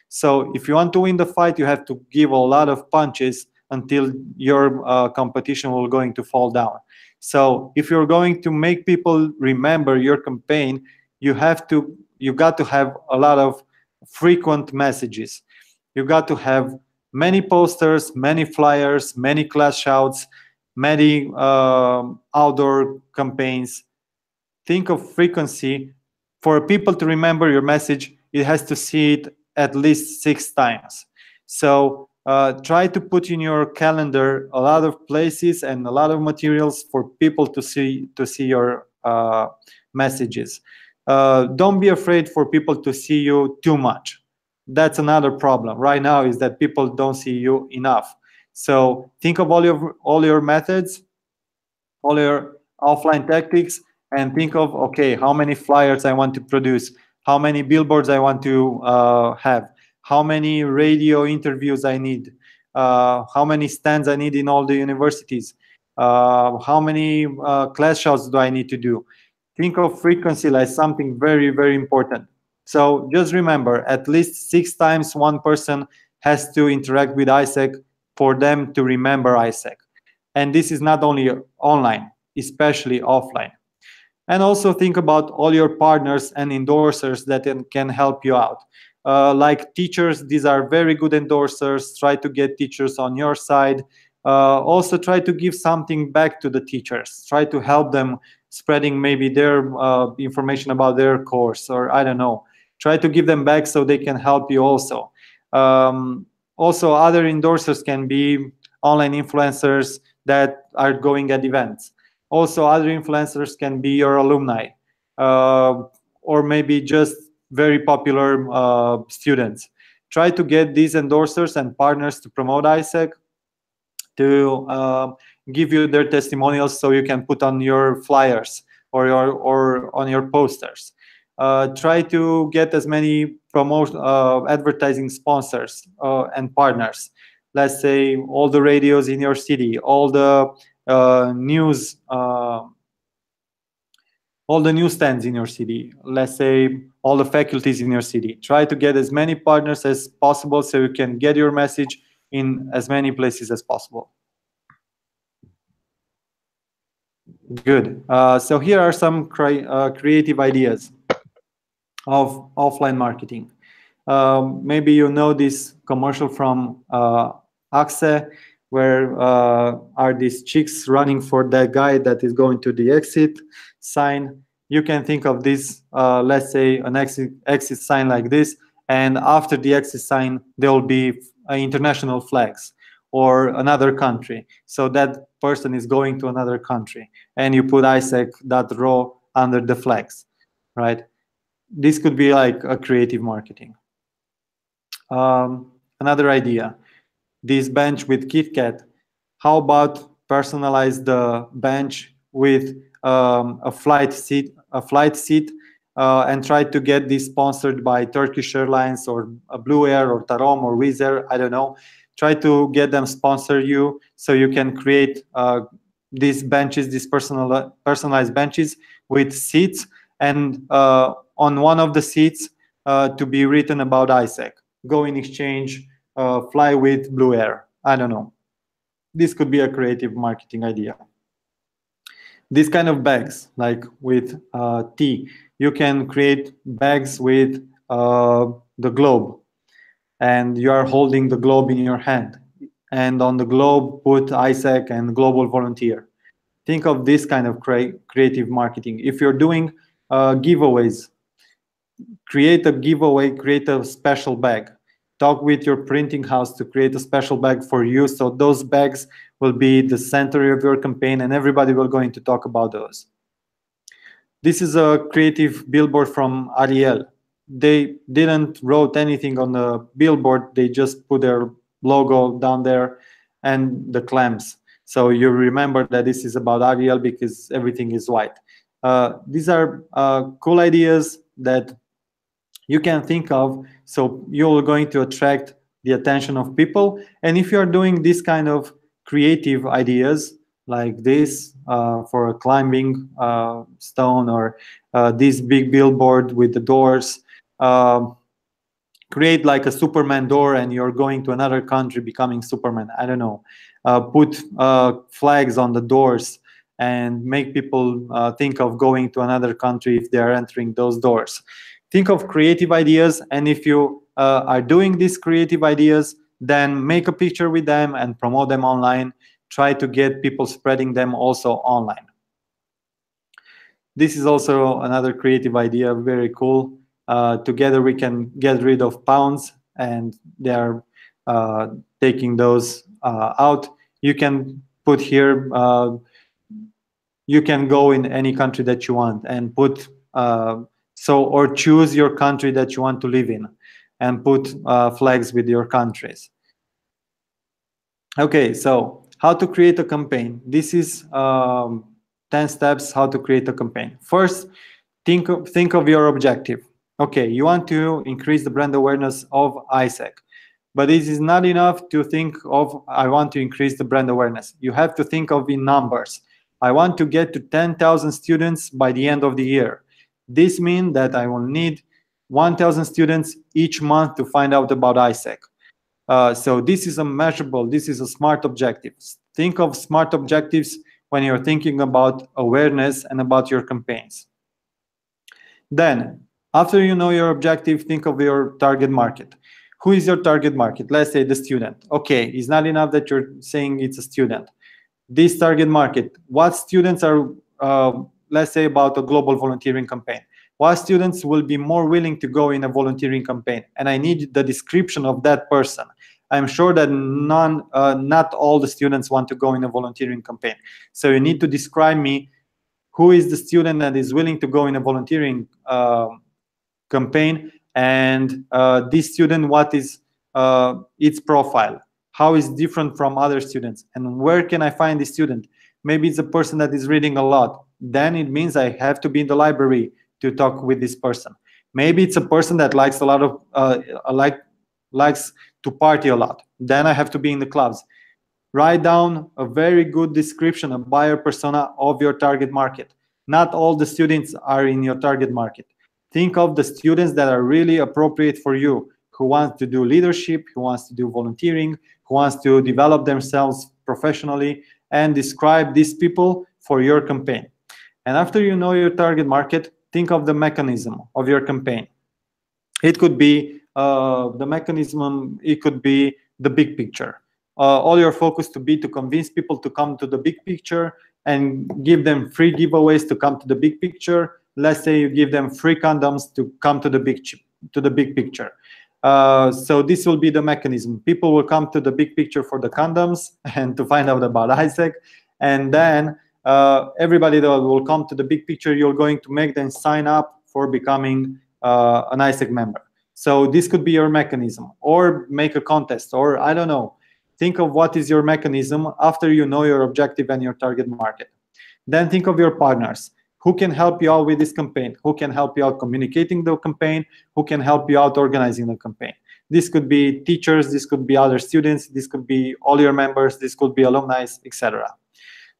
So if you want to win the fight, you have to give a lot of punches until your competition will going to fall down. So if you're going to make people remember your campaign, you got to have a lot of frequent messages. You got to have many posters, many flyers, many class shouts, many outdoor campaigns. Think of frequency. For people to remember your message, it has to see it at least 6 times. So try to put in your calendar a lot of places and a lot of materials for people to see your messages. Don't be afraid for people to see you too much. That's another problem right now, is that people don't see you enough. So think of all your methods, all your offline tactics, and think of, okay, how many flyers I want to produce, how many billboards I want to have, how many radio interviews I need, how many stands I need in all the universities, how many class shots do I need to do. Think of frequency like something very, very important. So just remember, at least 6 times one person has to interact with ISEC for them to remember ISEC. And this is not only online, especially offline. And also think about all your partners and endorsers that can help you out. Like teachers, these are very good endorsers. Try to get teachers on your side. Also try to give something back to the teachers. Try to help them spreading maybe their information about their course, or I don't know. Try to give them back so they can help you also. Also, other endorsers can be online influencers that are going at events. Also, other influencers can be your alumni, or maybe just very popular students. Try to get these endorsers and partners to promote ISEC, to give you their testimonials so you can put on your flyers or on your posters. Try to get as many advertising sponsors and partners. Let's say all the radios in your city, all the newsstands in your city, let's say all the faculties in your city. Try to get as many partners as possible so you can get your message in as many places as possible. Good. So here are some creative ideas of offline marketing. Maybe you know this commercial from Axe, where are these chicks running for that guy that is going to the exit sign. You can think of this, let's say, an exit sign like this, and after the exit sign, there will be international flags or another country. So that person is going to another country, and you put ISEC.ro under the flags, right? This could be like a creative marketing. Another idea, this bench with KitKat. How about personalize the bench with a flight seat, and try to get this sponsored by Turkish Airlines or Blue Air or Tarom or Wizz Air, I don't know. Try to get them sponsor you so you can create these benches, these personalized benches with seats, and on one of the seats to be written about ISEC. Go in exchange, fly with Blue Air. I don't know. This could be a creative marketing idea. These kind of bags, like with tea, you can create bags with the globe, and you are holding the globe in your hand, and on the globe put ISEC and global volunteer. Think of this kind of creative marketing. If you're doing giveaways, create a giveaway, create a special bag. Talk with your printing house to create a special bag for you, so those bags will be the center of your campaign and everybody will going to talk about those. This is a creative billboard from Ariel. They didn't wrote anything on the billboard, they just put their logo down there and the clamps. So you remember that this is about Ariel because everything is white. These are cool ideas that you can think of, so you're going to attract the attention of people. And if you're doing this kind of creative ideas like this for a climbing stone, or this big billboard with the doors, create like a Superman door and you're going to another country becoming Superman, I don't know, put flags on the doors and make people think of going to another country if they are entering those doors. Think of creative ideas, and if you are doing these creative ideas, then make a picture with them and promote them online. Try to get people spreading them also online. This is also another creative idea, very cool. Together we can get rid of pounds, and they are taking those out. You can put here, you can go in any country that you want and put, or choose your country that you want to live in and put flags with your countries. Okay, so how to create a campaign. This is 10 steps how to create a campaign. First, think of your objective. Okay, you want to increase the brand awareness of ISEC, but this is not enough to think of, I want to increase the brand awareness. You have to think of in numbers. I want to get to 10,000 students by the end of the year. This means that I will need 1,000 students each month to find out about ISEC. So this is a measurable, this is a smart objective. Think of smart objectives when you're thinking about awareness and about your campaigns. Then, after you know your objective, think of your target market. Who is your target market? Let's say the student. Okay, it's not enough that you're saying it's a student. This target market, what students are, let's say about a global volunteering campaign. What students will be more willing to go in a volunteering campaign? And I need the description of that person. I'm sure that not all the students want to go in a volunteering campaign. So you need to describe me who is the student that is willing to go in a volunteering campaign, and this student, what is its profile? How is different from other students? And where can I find this student? Maybe it's a person that is reading a lot. Then it means I have to be in the library to talk with this person. Maybe it's a person that likes a lot of likes to party a lot. Then I have to be in the clubs. Write down a very good description, a buyer persona of your target market. Not all the students are in your target market. Think of the students that are really appropriate for you, who wants to do leadership, who wants to do volunteering, who wants to develop themselves professionally, and describe these people for your campaign. And after you know your target market, think of the mechanism of your campaign. It could be the mechanism, it could be the big picture. All your focus to be to convince people to come to the big picture and give them free giveaways to come to the big picture. Let's say you give them free condoms to come to the big picture. So this will be the mechanism. People will come to the big picture for the condoms and to find out about ISEC. And then everybody that will come to the big picture, you're going to make them sign up for becoming an ISEC member. So this could be your mechanism, or make a contest, or I don't know. Think of what is your mechanism after you know your objective and your target market. Then think of your partners. Who can help you out with this campaign? Who can help you out communicating the campaign? Who can help you out organizing the campaign? This could be teachers, this could be other students, this could be all your members, this could be alumni, etc.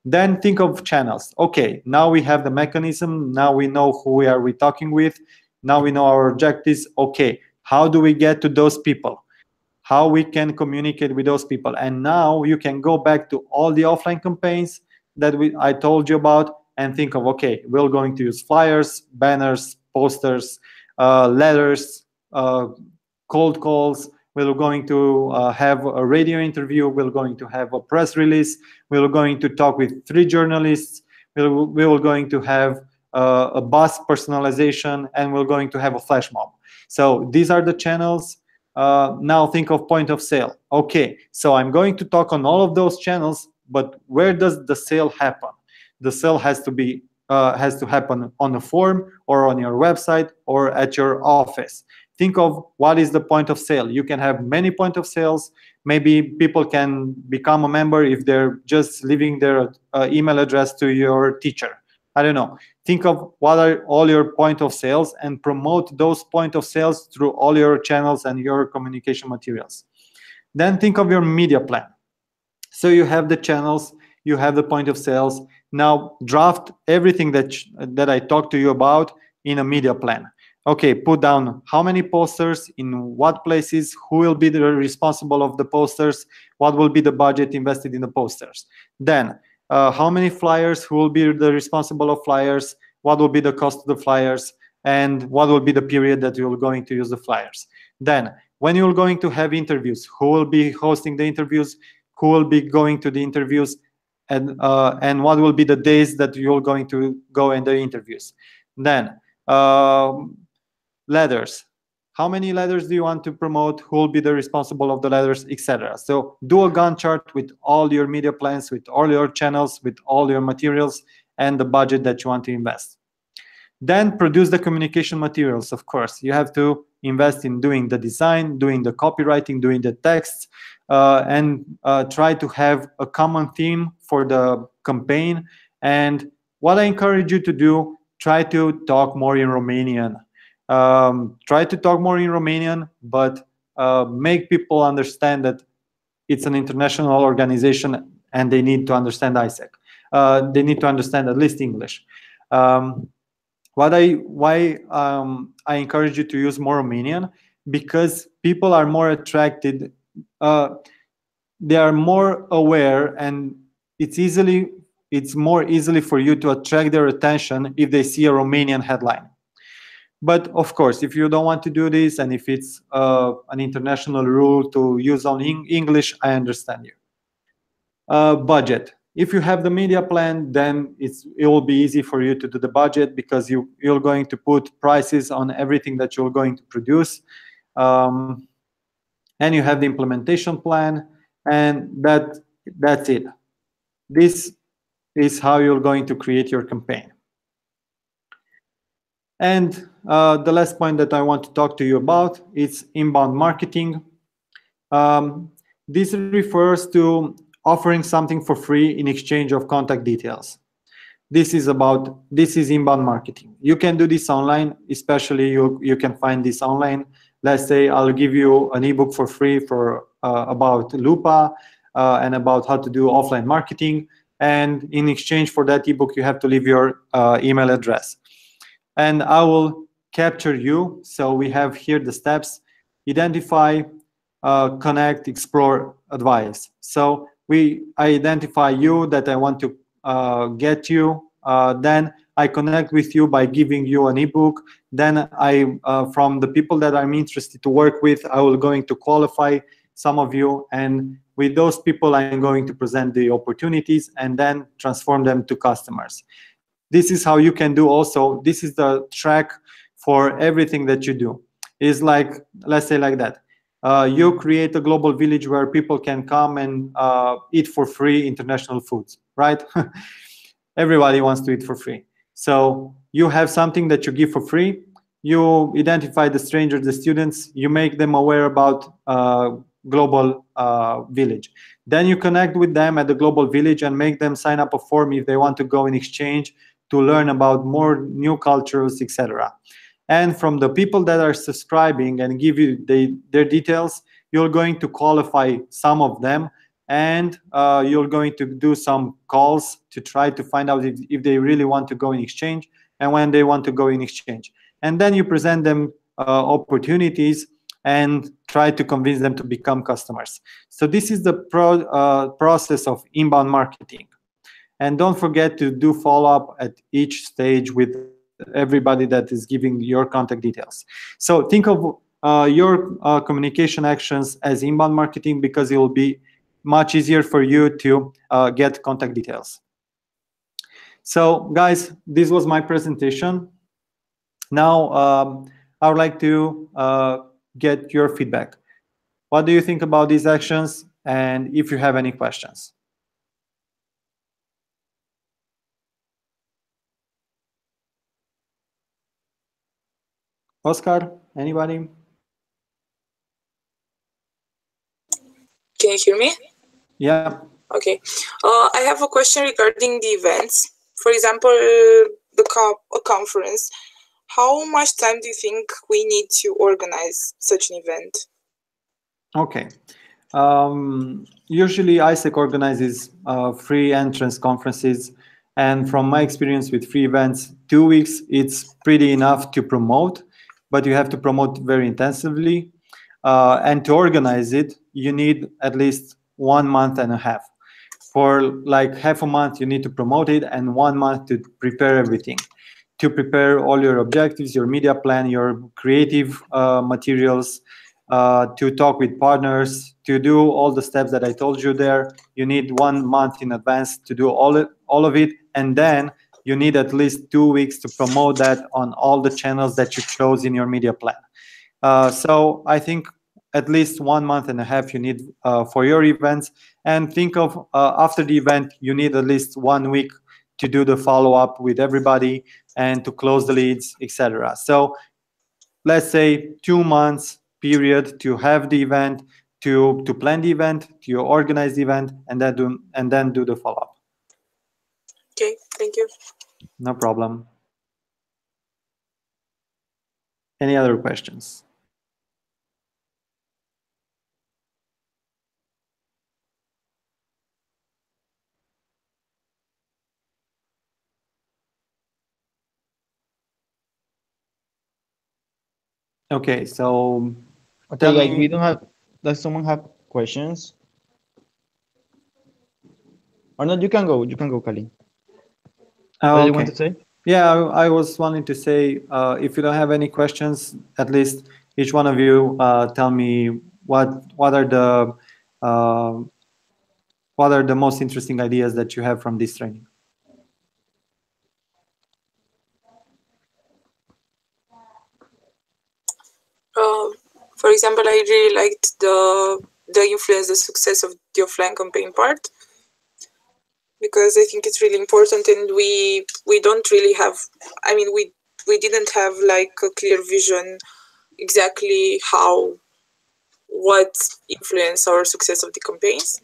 Then think of channels. Okay, now we have the mechanism, now we know who we are talking with, now we know our objectives. Okay, how do we get to those people? How we can communicate with those people? And now you can go back to all the offline campaigns that I told you about, and think of, okay, we're going to use flyers, banners, posters, letters, cold calls. We're going to have a radio interview. We're going to have a press release. We're going to talk with 3 journalists. We're going to have a bus personalization, and we're going to have a flash mob. So these are the channels. Now think of point of sale. Okay, so I'm going to talk on all of those channels, but where does the sale happen? The sale has to happen on a form, or on your website, or at your office. Think of what is the point of sale. You can have many point of sales. Maybe people can become a member if they're just leaving their email address to your teacher. I don't know, think of what are all your point of sales and promote those point of sales through all your channels and your communication materials. Then think of your media plan. So you have the channels, you have the point of sales. Now draft everything that I talked to you about in a media plan. Okay, put down how many posters, in what places, who will be the responsible of the posters, what will be the budget invested in the posters. Then how many flyers, who will be the responsible of flyers, what will be the cost of the flyers, and what will be the period that you're going to use the flyers. Then when you're going to have interviews, who will be hosting the interviews, who will be going to the interviews, and what will be the days that you're going to go in the interviews. Then letters. How many letters do you want to promote? Who will be the responsible of the letters, etc. So do a Gantt chart with all your media plans, with all your channels, with all your materials, and the budget that you want to invest. Then produce the communication materials, of course. You have to invest in doing the design, doing the copywriting, doing the texts, and try to have a common theme for the campaign. And what I encourage you to do, try to talk more in Romanian. Try to talk more in Romanian, but make people understand that it's an international organization and they need to understand ISEC. They need to understand at least English. Why I encourage you to use more Romanian, because people are more attracted, they are more aware, and it's more easily for you to attract their attention if they see a Romanian headline. But of course, if you don't want to do this, and if it's an international rule to use only English, I understand you. Budget. If you have the media plan, then it will be easy for you to do the budget, because you're going to put prices on everything that you're going to produce. And you have the implementation plan, and that's it. This is how you're going to create your campaign. And the last point that I want to talk to you about is inbound marketing. This refers to offering something for free in exchange of contact details. This is inbound marketing. You can do this online, especially you can find this online. Let's say I'll give you an ebook for free for about Loopaa and about how to do offline marketing. And in exchange for that ebook, you have to leave your email address. And I will capture you. So we have here the steps: identify, connect, explore, advise. So I identify you, that I want to get you. Then I connect with you by giving you an ebook. Then from the people that I'm interested to work with, I will going to qualify some of you, and with those people I'm going to present the opportunities and then transform them to customers. This is how you can do also. This is the track for everything that you do. Is like, let's say like that. You create a global village where people can come and eat for free international foods, right? Everybody wants to eat for free. So you have something that you give for free. You identify the strangers, the students. You make them aware about global village. Then you connect with them at the global village and make them sign up a form if they want to go in exchange to learn about more new cultures, etc. And from the people that are subscribing and give you their details, you're going to qualify some of them, and you're going to do some calls to try to find out if they really want to go in exchange and when they want to go in exchange. And then you present them opportunities and try to convince them to become customers. So this is the process of inbound marketing. And don't forget to do follow-up at each stage with everybody that is giving your contact details. So think of your communication actions as inbound marketing, because it will be much easier for you to get contact details. So guys, this was my presentation. Now I would like to get your feedback. What do you think about these actions, and if you have any questions? Oscar, anybody? Can you hear me? Yeah. Okay. I have a question regarding the events. for example, a conference, how much time do you think we need to organize such an event? Okay. Usually ISEC organizes free entrance conferences, and from my experience with free events, 2 weeks it's pretty enough to promote, but you have to promote very intensively. And to organize it, you need at least 1 month and a half. For like half a month, you need to promote it, and 1 month to prepare everything, to prepare all your objectives, your media plan, your creative materials, to talk with partners, to do all the steps that I told you there. You need 1 month in advance to do all of it, and then you need at least 2 weeks to promote that on all the channels that you chose in your media plan. So I think at least 1 month and a half you need for your events. And think of after the event, you need at least 1 week to do the follow-up with everybody and to close the leads, etc. So let's say 2 months period to have the event, to plan the event, to organize the event, and then do the follow-up. Okay, thank you. No problem. Any other questions? Okay, so Okay, guys, we don't have. Does someone have questions? Or not? You can go. You can go, Kali. What do you want to say? Yeah, I was wanting to say, if you don't have any questions, at least each one of you tell me what are the most interesting ideas that you have from this training. For example, I really liked the influence, the success of the offline campaign part, because I think it's really important, and we don't really have. I mean, we didn't have like a clear vision exactly what influence our success of the campaigns,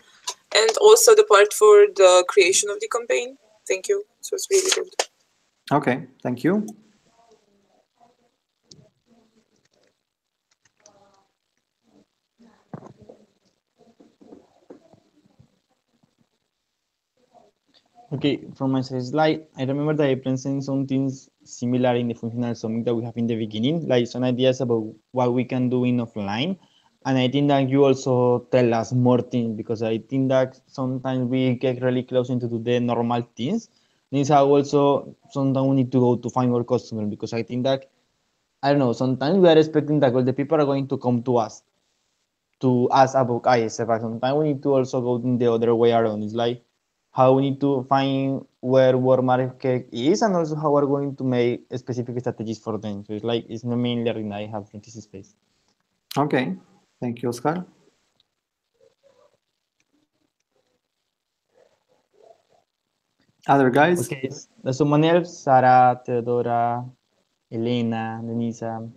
and also the part for the creation of the campaign. Thank you. So it's really good. Okay, thank you. Okay, from my slide, I remember that I presented some things similar in the functional summit that we have in the beginning, like some ideas about what we can do in offline. And I think that you also tell us more things, because I think that sometimes we get really close into the normal things. These are also sometimes we need to go to find our customer, because I think that, I don't know, sometimes we are expecting that all the people are going to come to us to ask about ISF, but sometimes we need to also go in the other way around. It's like how we need to find where market is, and also how we're going to make specific strategies for them. So it's like, it's not main learning I have from this space. Okay, thank you, Oscar. Other guys? Okay, there's someone else, Sarah, Theodora, Elena, Denisa.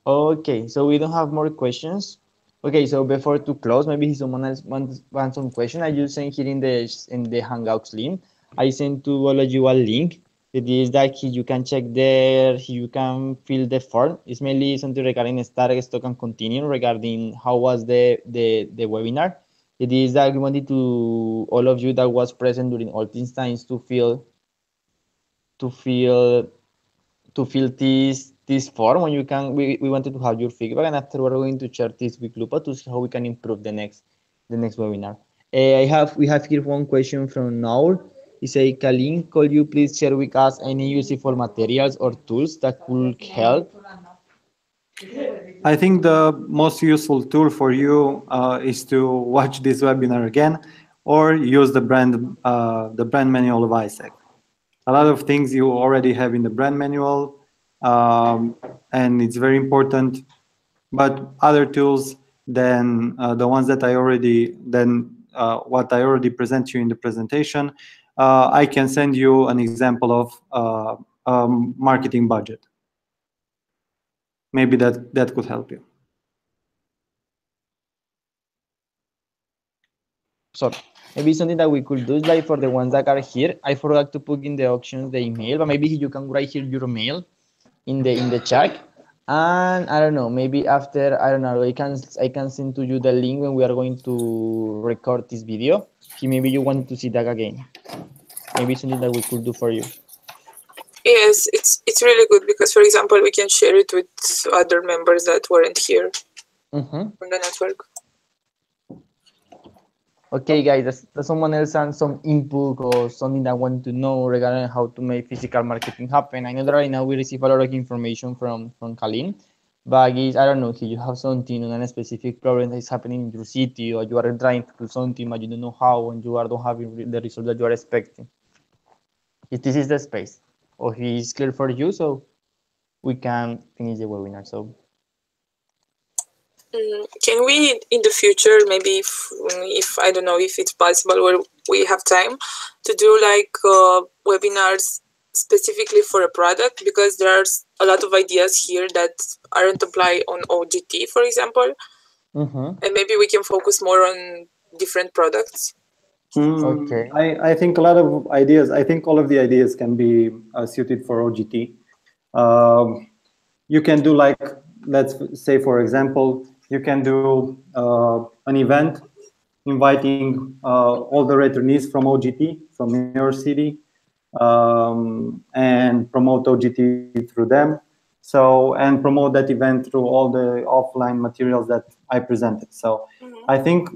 Okay, so we don't have more questions. Okay, so before to close, maybe someone else wants some question. I just sent here in the Hangouts link. I sent to all of you a link. It is that you can check there, you can fill the form. It's mainly something regarding start, stock, and continue regarding how was the webinar. It is that we wanted to all of you that was present during all these times to fill this form, when you can, we wanted to have your feedback, and after we're going to share this with Loopaa to see how we can improve the next webinar. We have here one question from Noel. He say, Kalin, could you please share with us any useful materials or tools that could help? I think the most useful tool for you is to watch this webinar again, or use the brand manual of ISEC. A lot of things you already have in the brand manual, and it's very important. But other tools than the ones that what I already present you in the presentation, I can send you an example of marketing budget. Maybe that could help you. So maybe something that we could do is like for the ones that are here, I forgot to put in the options the email, but maybe you can write here your mail in the chat. And I don't know, maybe after, I don't know, I can send to you the link when we are going to record this video. If maybe you want to see that again, maybe something that we could do for you. Yes, it's really good because, for example, we can share it with other members that weren't here from the network. Okay, guys, does someone else have some input or something that want to know regarding how to make physical marketing happen? I know that right now we receive a lot of information from Kalin, but guys, I don't know if you have something on a specific problem that is happening in your city, or you are trying to do something but you don't know how, and you are don't having the result that you are expecting. If this is the space, or if it's clear for you, so we can finish the webinar. So. Can we in the future, maybe if I don't know if it's possible, where we have time to do like webinars specifically for a product, because there's a lot of ideas here that aren't applied on OGT, for example, and maybe we can focus more on different products. Okay. I think a lot of ideas, I think all of the ideas can be suited for OGT. You can do like, let's say, for example, you can do an event inviting all the returnees from OGT, from your city, and promote OGT through them. So, and promote that event through all the offline materials that I presented. So I think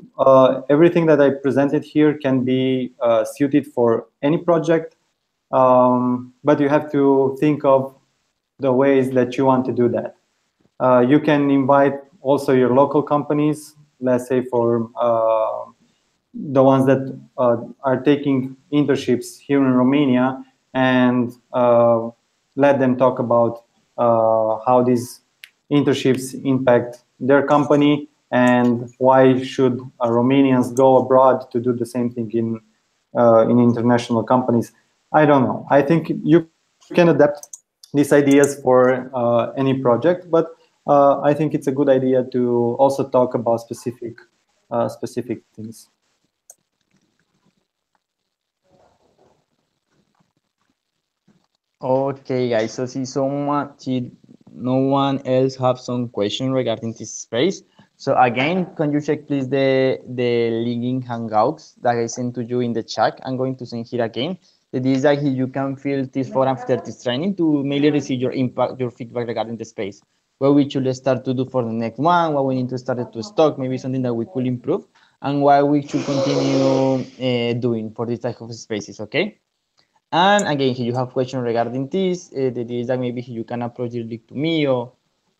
everything that I presented here can be suited for any project, but you have to think of the ways that you want to do that. You can invite also your local companies, let's say for the ones that are taking internships here in Romania, and let them talk about how these internships impact their company and why should Romanians go abroad to do the same thing in international companies. I don't know. I think you can adapt these ideas for any project, but I think it's a good idea to also talk about specific things. Okay, guys. So see no one else have some question regarding this space. So again, can you check please the link in Hangouts that I sent to you in the chat? I'm going to send here again. That is that you can fill this form after this training to mainly receive your impact, your feedback regarding the space. What we should start to do for the next one, what we need to start to stock, maybe something that we could improve, and what we should continue doing for this type of spaces. Okay. And again, if you have questions regarding this, the is that maybe you can approach directly to me, or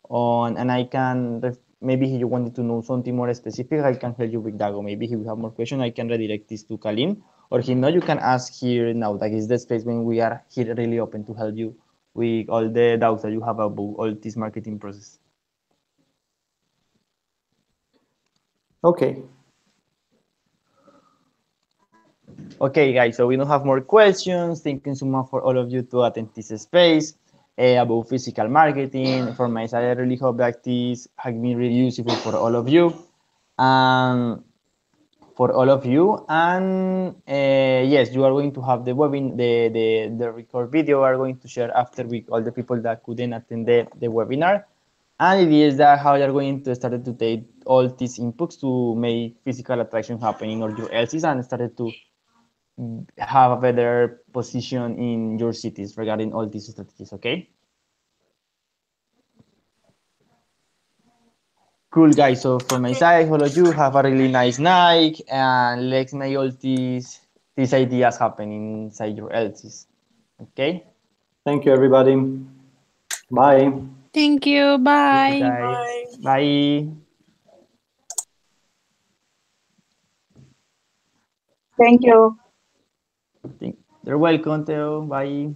on, and I can maybe if you wanted to know something more specific, I can help you with that. Or maybe if you have more questions, I can redirect this to Kalim, or if not, you can ask here now. That is the space when we are here really open to help you with all the doubts that you have about all this marketing process. Okay. Okay, guys, so we don't have more questions. Thank you so much for all of you to attend this space about physical marketing. For my side, I really hope that this has been really useful for all of you. And yes, you are going to have the webinar, the record video are going to share after with all the people that couldn't attend the webinar. And it is that how you're going to start to take all these inputs to make physical attraction happen in all your LCs and started to have a better position in your cities regarding all these strategies. Okay. Cool, guys. So from my side, all of you have a really nice night, and let's make all these ideas happen inside your LCs. Okay. Thank you, everybody. Bye. Thank you. Bye. Bye. Bye. Thank you. You're welcome, Theo. Bye.